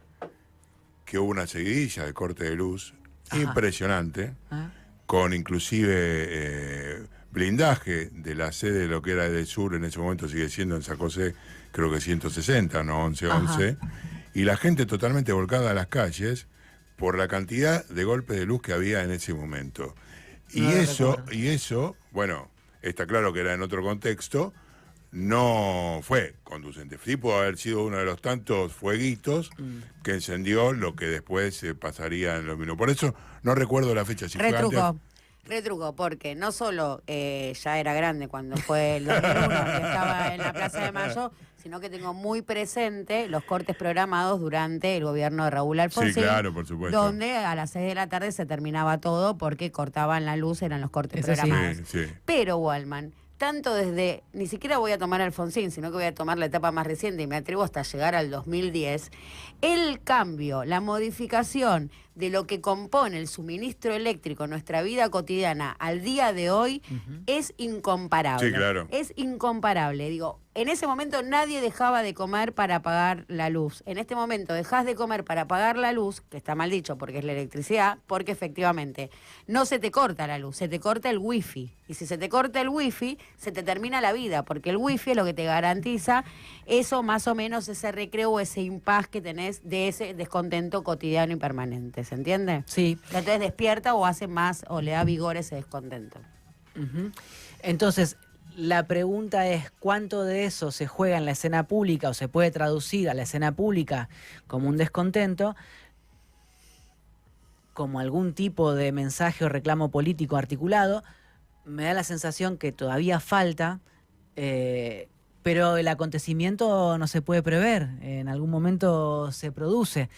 que hubo una seguidilla de corte de luz impresionante, con inclusive blindaje de la sede de lo que era del sur, en ese momento sigue siendo en San José, creo que 160, no 1111, y la gente totalmente volcada a las calles por la cantidad de golpes de luz que había en ese momento. Y eso, bueno, está claro que era en otro contexto, no fue conducente. Sí pudo haber sido uno de los tantos fueguitos que encendió lo que después pasaría en los minutos. Por eso no recuerdo la fecha. Si Retruco, porque no solo ya era grande cuando fue el 2001 que estaba en la Plaza de Mayo, sino que tengo muy presente los cortes programados durante el gobierno de Raúl Alfonsín. Sí, claro, por supuesto. Donde a las 6 de la tarde se terminaba todo porque cortaban la luz, eran los cortes programados. Sí. Pero, Wallman, tanto desde, ni siquiera voy a tomar Alfonsín, sino que voy a tomar la etapa más reciente y me atrevo hasta llegar al 2010, el cambio, la modificación de lo que compone el suministro eléctrico en nuestra vida cotidiana al día de hoy es incomparable. Sí, claro. Es incomparable. Digo, en ese momento nadie dejaba de comer para apagar la luz. En este momento dejás de comer para apagar la luz, que está mal dicho porque es la electricidad, porque efectivamente no se te corta la luz, se te corta el wifi. Y si se te corta el wifi, se te termina la vida, porque el wifi es lo que te garantiza eso más o menos, ese recreo o ese impas que tenés de ese descontento cotidiano y permanente. ¿Se entiende? Sí. Entonces despierta o hace más o le da vigor ese descontento. Entonces, la pregunta es cuánto de eso se juega en la escena pública o se puede traducir a la escena pública como un descontento, como algún tipo de mensaje o reclamo político articulado. Me da la sensación que todavía falta, pero el acontecimiento no se puede prever, en algún momento se produce,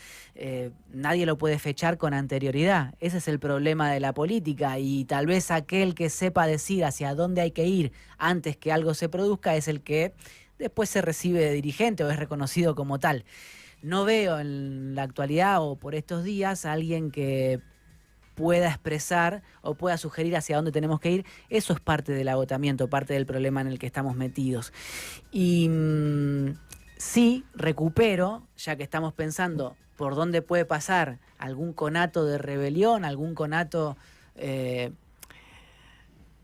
nadie lo puede fechar con anterioridad. Ese es el problema de la política, y tal vez aquel que sepa decir hacia dónde hay que ir antes que algo se produzca es el que después se recibe de dirigente o es reconocido como tal. No veo en la actualidad o por estos días a alguien que pueda expresar o pueda sugerir hacia dónde tenemos que ir. Eso es parte del agotamiento, parte del problema en el que estamos metidos. Y sí, recupero, ya que estamos pensando por dónde puede pasar algún conato de rebelión, algún conato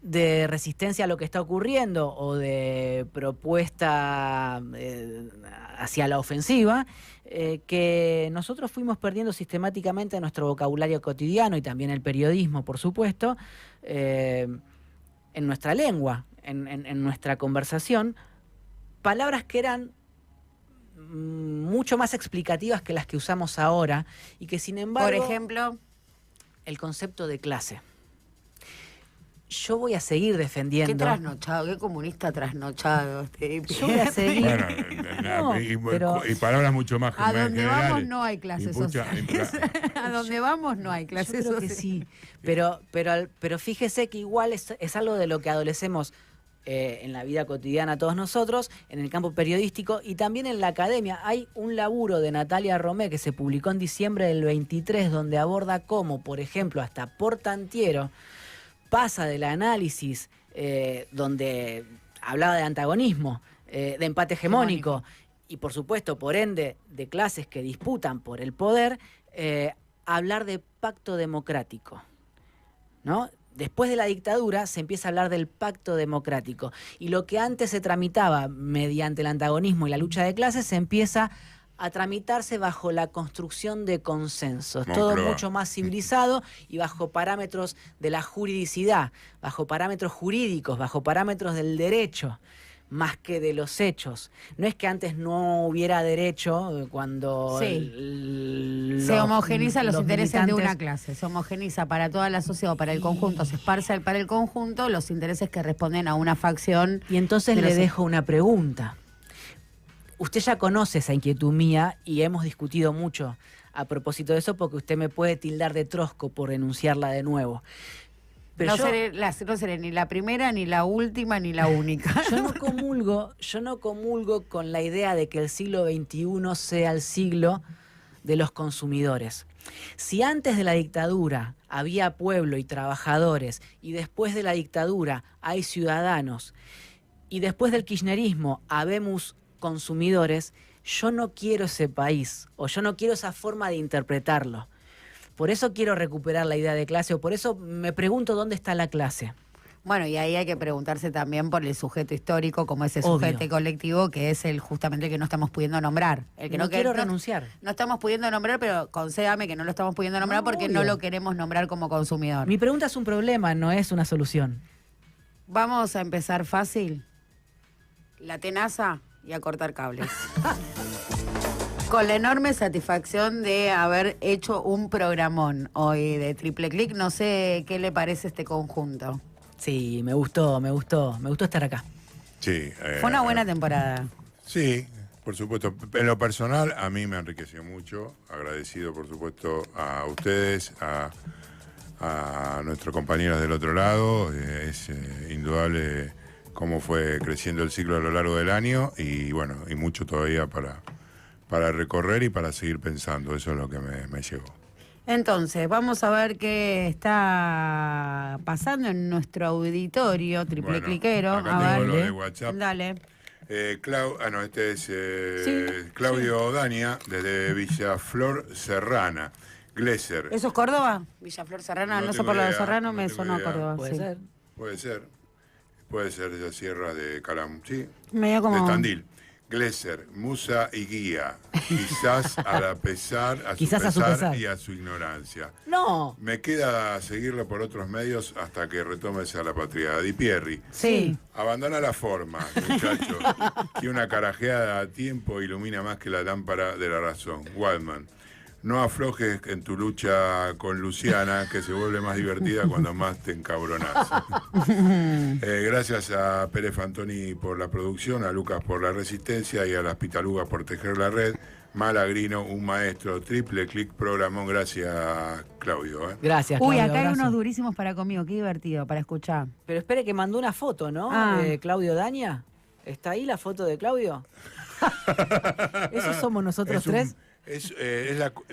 de resistencia a lo que está ocurriendo o de propuesta hacia la ofensiva, que nosotros fuimos perdiendo sistemáticamente en nuestro vocabulario cotidiano y también el periodismo, por supuesto, en nuestra lengua, en nuestra conversación, palabras que eran mucho más explicativas que las que usamos ahora y que sin embargo... Por ejemplo, el concepto de clase. Yo voy a seguir defendiendo... Qué trasnochado, qué comunista trasnochado. Yo voy a seguir... y palabras mucho más generales. A donde vamos no hay clases sociales. A donde vamos no hay clases sociales. Que sí, pero fíjese que igual es algo de lo que adolecemos en la vida cotidiana todos nosotros, en el campo periodístico y también en la academia. Hay un laburo de Natalia Romé que se publicó en diciembre del 23 donde aborda cómo, por ejemplo, hasta Portantiero pasa del análisis donde hablaba de antagonismo, de empate hegemónico y por supuesto, por ende, de clases que disputan por el poder, a hablar de pacto democrático, ¿no? Después de la dictadura se empieza a hablar del pacto democrático y lo que antes se tramitaba mediante el antagonismo y la lucha de clases se empieza a tramitarse bajo la construcción de consensos, todo mucho más civilizado y bajo parámetros de la juridicidad, bajo parámetros jurídicos, bajo parámetros del derecho, más que de los hechos. No es que antes no hubiera derecho cuando... Sí. Se homogenizan los intereses de una clase, se homogeniza para toda la sociedad o para el conjunto, se esparce para el conjunto los intereses que responden a una facción. Y entonces le dejo una pregunta. Usted ya conoce esa inquietud mía y hemos discutido mucho a propósito de eso porque usted me puede tildar de trosco por enunciarla de nuevo. Pero no seré ni la primera, ni la última, ni la única. Yo no comulgo con la idea de que el siglo XXI sea el siglo de los consumidores. Si antes de la dictadura había pueblo y trabajadores y después de la dictadura hay ciudadanos y después del kirchnerismo habemos consumidores, yo no quiero ese país o yo no quiero esa forma de interpretarlo. Por eso quiero recuperar la idea de clase o por eso me pregunto dónde está la clase. Bueno, y ahí hay que preguntarse también por el sujeto histórico, como ese sujeto colectivo que es el justamente que no estamos pudiendo nombrar. El que no quiero renunciar. No estamos pudiendo nombrar, pero concédame que no lo estamos pudiendo nombrar porque no lo queremos nombrar como consumidor. Mi pregunta es un problema, no es una solución. Vamos a empezar fácil. La tenaza y a cortar cables. Con la enorme satisfacción de haber hecho un programón hoy de Triple Click, no sé qué le parece este conjunto. Sí, me gustó estar acá. Sí. Fue una buena temporada. Sí, por supuesto. En lo personal, a mí me enriqueció mucho. Agradecido, por supuesto, a ustedes, a nuestros compañeros del otro lado. Es indudable cómo fue creciendo el ciclo a lo largo del año y bueno, y mucho todavía para recorrer y para seguir pensando. Eso es lo que me llegó. Entonces, vamos a ver qué está pasando en nuestro auditorio triple cliquero. Acá tengo lo de WhatsApp. Dale. Este es Claudio Dania, desde Villaflor Serrana. Glesser. ¿Eso es Córdoba? Villaflor Serrana, no sé por lo de Serrano, me sonó a Córdoba. Puede ser. Puede ser de la sierra de Calam, sí. Medio como... De Tandil. Glesser, musa y guía, quizás a su pesar y a su ignorancia. No. Me queda seguirlo por otros medios hasta que retomes a la patria. Di Pierri. Sí. Abandona la forma, muchacho, que una carajeada a tiempo ilumina más que la lámpara de la razón. Waldman. No aflojes en tu lucha con Luciana, que se vuelve más divertida cuando más te encabronas. Gracias a Pérez Fantoni por la producción, a Lucas por la resistencia y a las Pitalugas por tejer la red. Malagrino, un maestro, Triple Click, programón. Gracias, Claudio. Gracias, Claudio. Uy, acá hay unos durísimos para conmigo, qué divertido, para escuchar. Pero espere que mandó una foto, ¿no? Claudio Daña. ¿Está ahí la foto de Claudio? ¿Esos somos nosotros tres?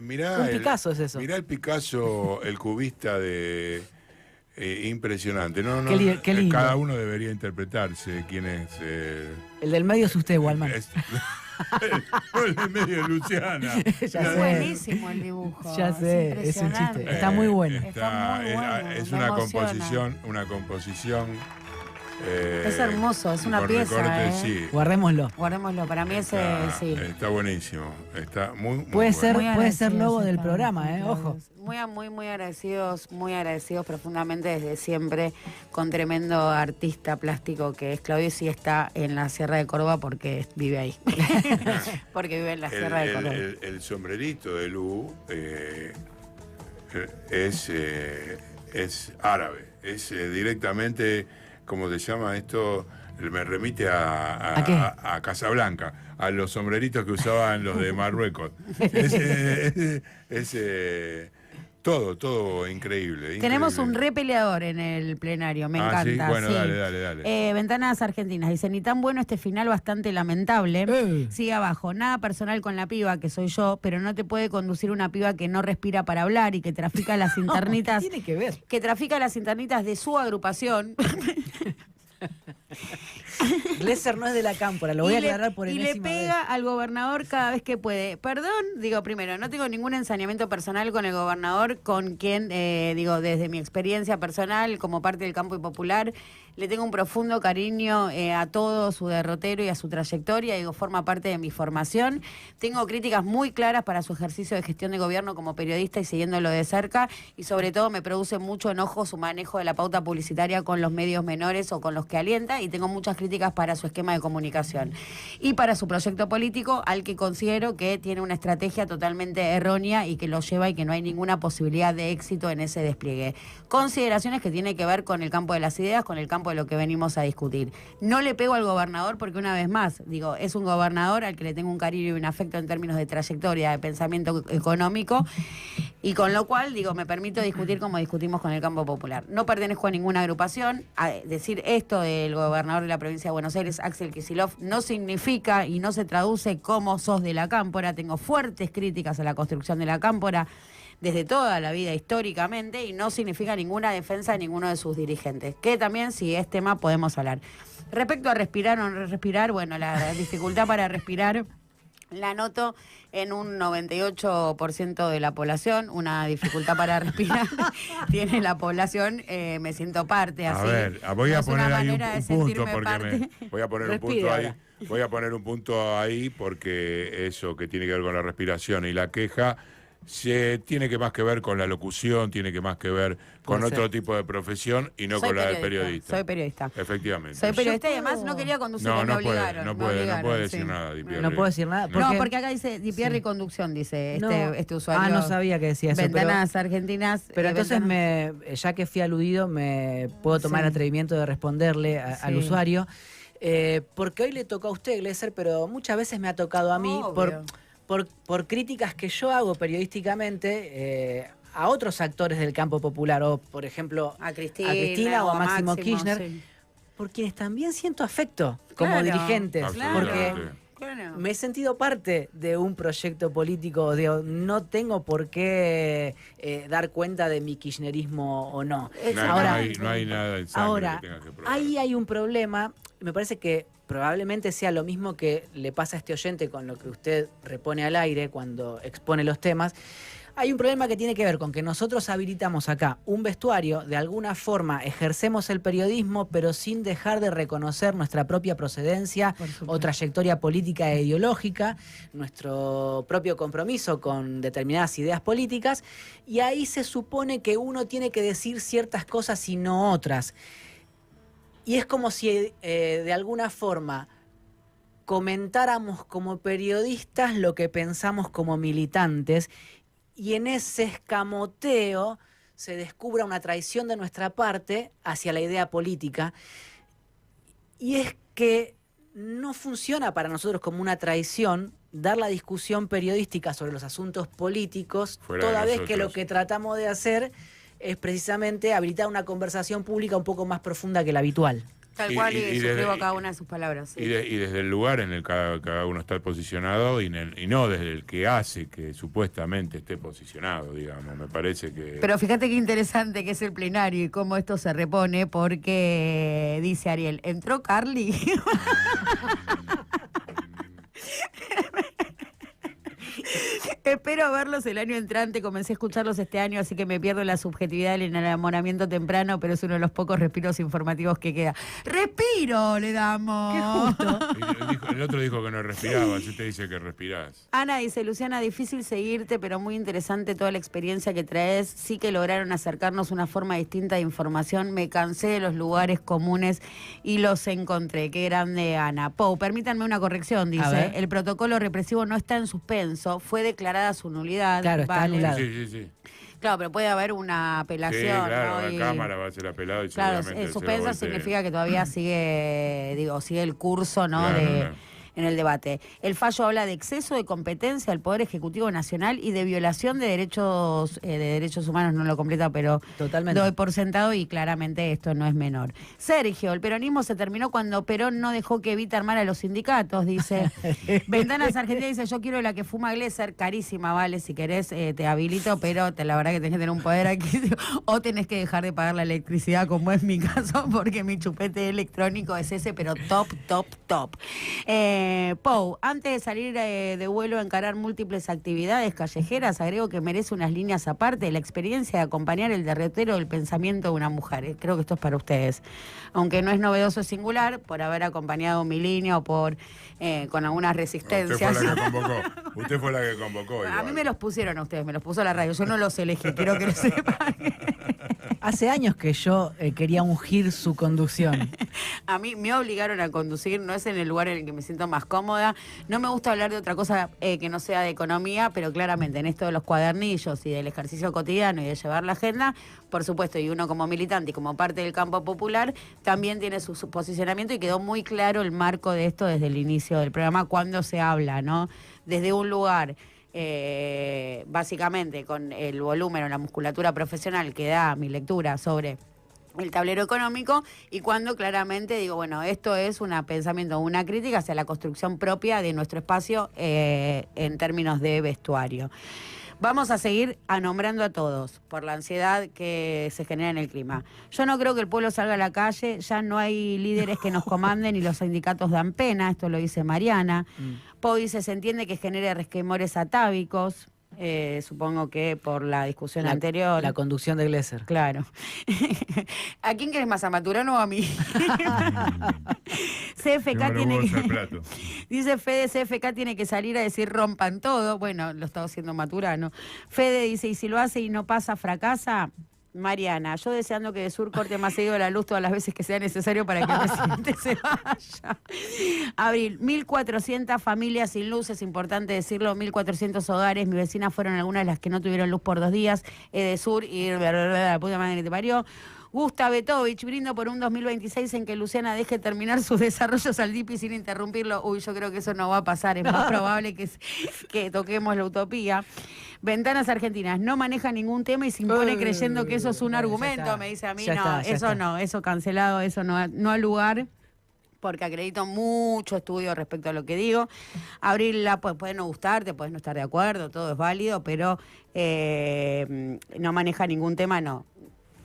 Mirá un Picasso es eso. Mirá el Picasso, el cubista de... impresionante. Qué lindo. Cada uno debería interpretarse quién es... El del medio es usted, Walman. No, el de medio de Luciana. Es buenísimo el dibujo. Ya sé, es un chiste. Está muy bueno. Está muy bueno. Es una composición. Es hermoso, es una pieza. Recortes, sí. Guardémoslo. Para mí ese sí. Está buenísimo. Está muy puede ser, bueno. puede ser logo del programa, ojo. Muy agradecidos profundamente desde siempre con tremendo artista plástico que es Claudio, y sí está en la Sierra de Córdoba porque vive ahí. Porque vive en la Sierra de Córdoba. El sombrerito de Lu es árabe, es directamente, ¿cómo se llama esto? Me remite a Casablanca, a los sombreritos que usaban los de Marruecos. Todo increíble. Tenemos un re peleador en el plenario, me encanta. ¿Sí? Bueno, sí. Dale. Ventanas Argentinas, dice, ni tan bueno este final, bastante lamentable. Sigue abajo, nada personal con la piba, que soy yo, pero no te puede conducir una piba que no respira para hablar y que trafica las internitas. Tiene que ver. Que trafica las internitas de su agrupación. Glesser no es de la Cámpora, lo voy a aclarar por enésima vez. Y le pega al gobernador cada vez que puede. Perdón, digo, primero, no tengo ningún ensañamiento personal con el gobernador, con quien, desde mi experiencia personal, como parte del campo y popular, le tengo un profundo cariño a todo su derrotero y a su trayectoria, forma parte de mi formación. Tengo críticas muy claras para su ejercicio de gestión de gobierno como periodista y siguiéndolo de cerca, y sobre todo me produce mucho enojo su manejo de la pauta publicitaria con los medios menores o con los que alienta, y tengo muchas críticas para su esquema de comunicación y para su proyecto político, al que considero que tiene una estrategia totalmente errónea y que lo lleva y que no hay ninguna posibilidad de éxito en ese despliegue. Consideraciones que tienen que ver con el campo de las ideas, con el campo de lo que venimos a discutir. No le pego al gobernador porque, una vez más, es un gobernador al que le tengo un cariño y un afecto en términos de trayectoria, de pensamiento económico, y con lo cual, me permito discutir como discutimos con el campo popular. No pertenezco a ninguna agrupación. A decir esto del gobernador de la provincia de Buenos Aires, Axel Kicillof, no significa y no se traduce como sos de la Cámpora. Tengo fuertes críticas a la construcción de la Cámpora desde toda la vida históricamente, y no significa ninguna defensa de ninguno de sus dirigentes, que también, si es tema, podemos hablar. Respecto a respirar o no respirar, la dificultad para respirar la noto en un 98% de la población. Una dificultad para respirar tiene la población, me siento parte así. A ver, voy a poner ahí un punto, porque voy a poner un punto ahí, porque eso que tiene que ver con la respiración y la queja tiene que más que ver con la locución, tiene que más que ver con otro tipo de profesión y no con la del periodista. Soy periodista. Efectivamente. Soy periodista y además no quería conducir, me obligaron. No puede decir nada, Di Pierri. No puedo decir nada. Porque acá dice Di Pierri Conducción, dice este usuario. No sabía que decía eso. Ventanas Argentinas. Pero entonces, ya que fui aludido, me puedo tomar el atrevimiento de responderle al usuario. Porque hoy le tocó a usted, Glesser, pero muchas veces me ha tocado a mí por críticas que yo hago periodísticamente a otros actores del campo popular, o por ejemplo a Cristina o a Máximo Kirchner, por quienes también siento afecto como dirigentes, porque me he sentido parte de un proyecto político. No tengo por qué dar cuenta de mi kirchnerismo o no. No hay nada en sangre que tenga que probar. Ahí hay un problema. Me parece que probablemente sea lo mismo que le pasa a este oyente con lo que usted repone al aire cuando expone los temas. Hay un problema que tiene que ver con que nosotros habilitamos acá un vestuario, de alguna forma ejercemos el periodismo, pero sin dejar de reconocer nuestra propia procedencia o trayectoria política e ideológica, nuestro propio compromiso con determinadas ideas políticas, y ahí se supone que uno tiene que decir ciertas cosas y no otras. Y es como si de alguna forma comentáramos como periodistas lo que pensamos como militantes, y en ese escamoteo se descubra una traición de nuestra parte hacia la idea política. Y es que no funciona para nosotros como una traición dar la discusión periodística sobre los asuntos políticos, toda vez que lo que tratamos de hacer es precisamente habilitar una conversación pública un poco más profunda que la habitual. Tal cual, y suscribo cada una de sus palabras. Sí. Y desde el lugar en el que cada uno está posicionado, y no desde el que hace que supuestamente esté posicionado, digamos. Me parece que... Pero fíjate qué interesante que es el plenario y cómo esto se repone, porque dice Ariel, ¿entró Carly? Espero verlos el año entrante. Comencé a escucharlos este año, así que me pierdo la subjetividad del enamoramiento temprano, pero es uno de los pocos respiros informativos que queda. ¡Respiro! Le damos. ¡Qué justo! El otro dijo que no respiraba, así te dice que respirás. Ana dice, Luciana, difícil seguirte, pero muy interesante toda la experiencia que traes. Sí que lograron acercarnos una forma distinta de información. Me cansé de los lugares comunes y los encontré. Qué grande, Ana. Pou, permítanme una corrección, dice. El protocolo represivo no está en suspenso, fue declarada su nulidad. Claro, está anulado. Sí. Claro, pero puede haber una apelación. Sí, claro, ¿no? la Cámara va a ser apelado y claro, seguramente... suspenso significa que todavía sigue el curso, ¿no? Claro. En el debate. El fallo habla de exceso de competencia del Poder Ejecutivo Nacional y de violación de derechos humanos, no lo completa, pero totalmente doy por sentado y claramente esto no es menor. Sergio, el peronismo se terminó cuando Perón no dejó que Evita armara a los sindicatos, dice. Ventanas Argentina dice, yo quiero la que fuma Glesser, carísima, vale, si querés te habilito, pero la verdad que tenés que tener un poder aquí o tenés que dejar de pagar la electricidad, como es mi caso, porque mi chupete electrónico es ese, pero top. Pou, antes de salir de vuelo a encarar múltiples actividades callejeras, agrego que merece unas líneas aparte la experiencia de acompañar el derrotero del pensamiento de una mujer. Creo que esto es para ustedes. Aunque no es novedoso, es singular, por haber acompañado mi línea o por con algunas resistencias. Usted fue la que convocó. A mí me los pusieron a ustedes, me los puso la radio. Yo no los elegí, quiero que lo sepan. Hace años que yo quería ungir su conducción. A mí me obligaron a conducir, no es en el lugar en el que me siento más cómoda. No me gusta hablar de otra cosa que no sea de economía, pero claramente en esto de los cuadernillos y del ejercicio cotidiano y de llevar la agenda, por supuesto, y uno como militante y como parte del campo popular, también tiene su posicionamiento y quedó muy claro el marco de esto desde el inicio del programa cuando se habla, ¿no? Desde un lugar... básicamente con el volumen o la musculatura profesional que da mi lectura sobre el tablero económico y cuando claramente digo, bueno, esto es un pensamiento, una crítica hacia la construcción propia de nuestro espacio en términos de vestuario. Vamos a seguir nombrando a todos por la ansiedad que se genera en el clima. Yo no creo que el pueblo salga a la calle, ya no hay líderes que nos comanden y los sindicatos dan pena, esto lo dice Mariana. Pou dice, se entiende que genere resquemores atávicos, supongo que por la discusión anterior. La conducción de Glesser. Claro. ¿A quién querés más, a Maturano o a mí? CFK tiene que... Dice Fede, CFK tiene que salir a decir rompan todo. Bueno, lo está haciendo Maturano. Fede dice, y si lo hace y no pasa, fracasa... Mariana, yo deseando que de Sur corte más seguido la luz todas las veces que sea necesario para que el presidente se vaya. Abril, 1.400 familias sin luz, es importante decirlo, 1.400 hogares. Mi vecina fueron algunas de las que no tuvieron luz por 2 días. De Sur y la puta madre que te parió. Gusta Betovich, brindo por un 2026 en que Luciana deje terminar sus desarrollos al DIPI sin interrumpirlo. Uy, yo creo que eso no va a pasar, es más probable que toquemos la utopía. Ventanas Argentinas, no maneja ningún tema y se impone creyendo que eso es un argumento, me dice a mí. Eso cancelado, eso no ha lugar. Porque acredito mucho estudio respecto a lo que digo. Abril, puede no gustarte, puedes no estar de acuerdo, todo es válido, pero no maneja ningún tema, no.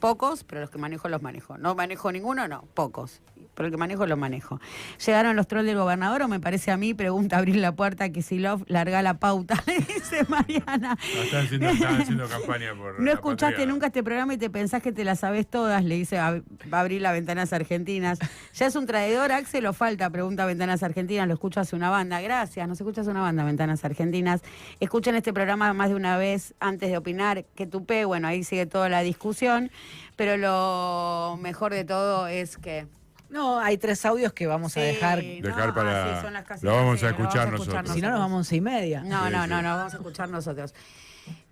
Pocos, pero los que manejo los manejo. No manejo ninguno, no, pocos. Pero el que manejo lo manejo. ¿Llegaron los trolls del gobernador o me parece a mí? Pregunta Abril La Puerta, que si Love larga la pauta, le dice Mariana. Están haciendo campaña por no escuchaste nunca este programa y te pensás que te la sabés todas, le dice Abril a Ventanas Argentinas. ¿Ya es un traidor, Axel, o falta? Pregunta Ventanas Argentinas, lo escucha hace una banda. Gracias, nos escuchas una banda, Ventanas Argentinas. Escuchen este programa más de una vez antes de opinar. Que tupé, bueno, ahí sigue toda la discusión. Pero lo mejor de todo es que... No, hay 3 audios que vamos a dejar para... lo vamos a escuchar nosotros. Si no, nos vamos a 11:30. No, vamos a escuchar nosotros.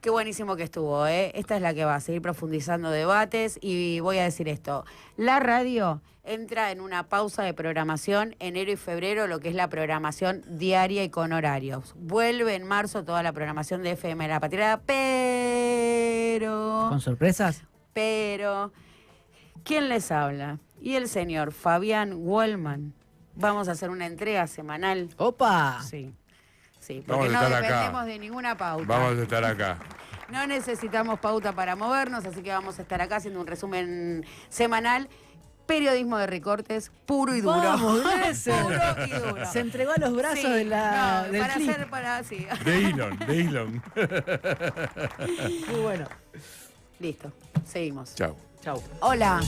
Qué buenísimo que estuvo, ¿eh? Esta es la que va a seguir profundizando debates y voy a decir esto. La radio entra en una pausa de programación enero y febrero, lo que es la programación diaria y con horarios. Vuelve en marzo toda la programación de FM La Patriada, pero... ¿Con sorpresas? Pero... ¿Quién les habla? Y el señor Fabián Wellman. Vamos a hacer una entrega semanal. ¡Opa! Sí, porque no dependemos de ninguna pauta. Vamos a estar acá. No necesitamos pauta para movernos, así que vamos a estar acá haciendo un resumen semanal periodismo de recortes puro y duro. Vamos, puro y duro. Se entregó a los brazos de la, del para clip. hacer, para, sí. De Elon. Muy bueno. Listo, seguimos. Chau. Chau. Hola.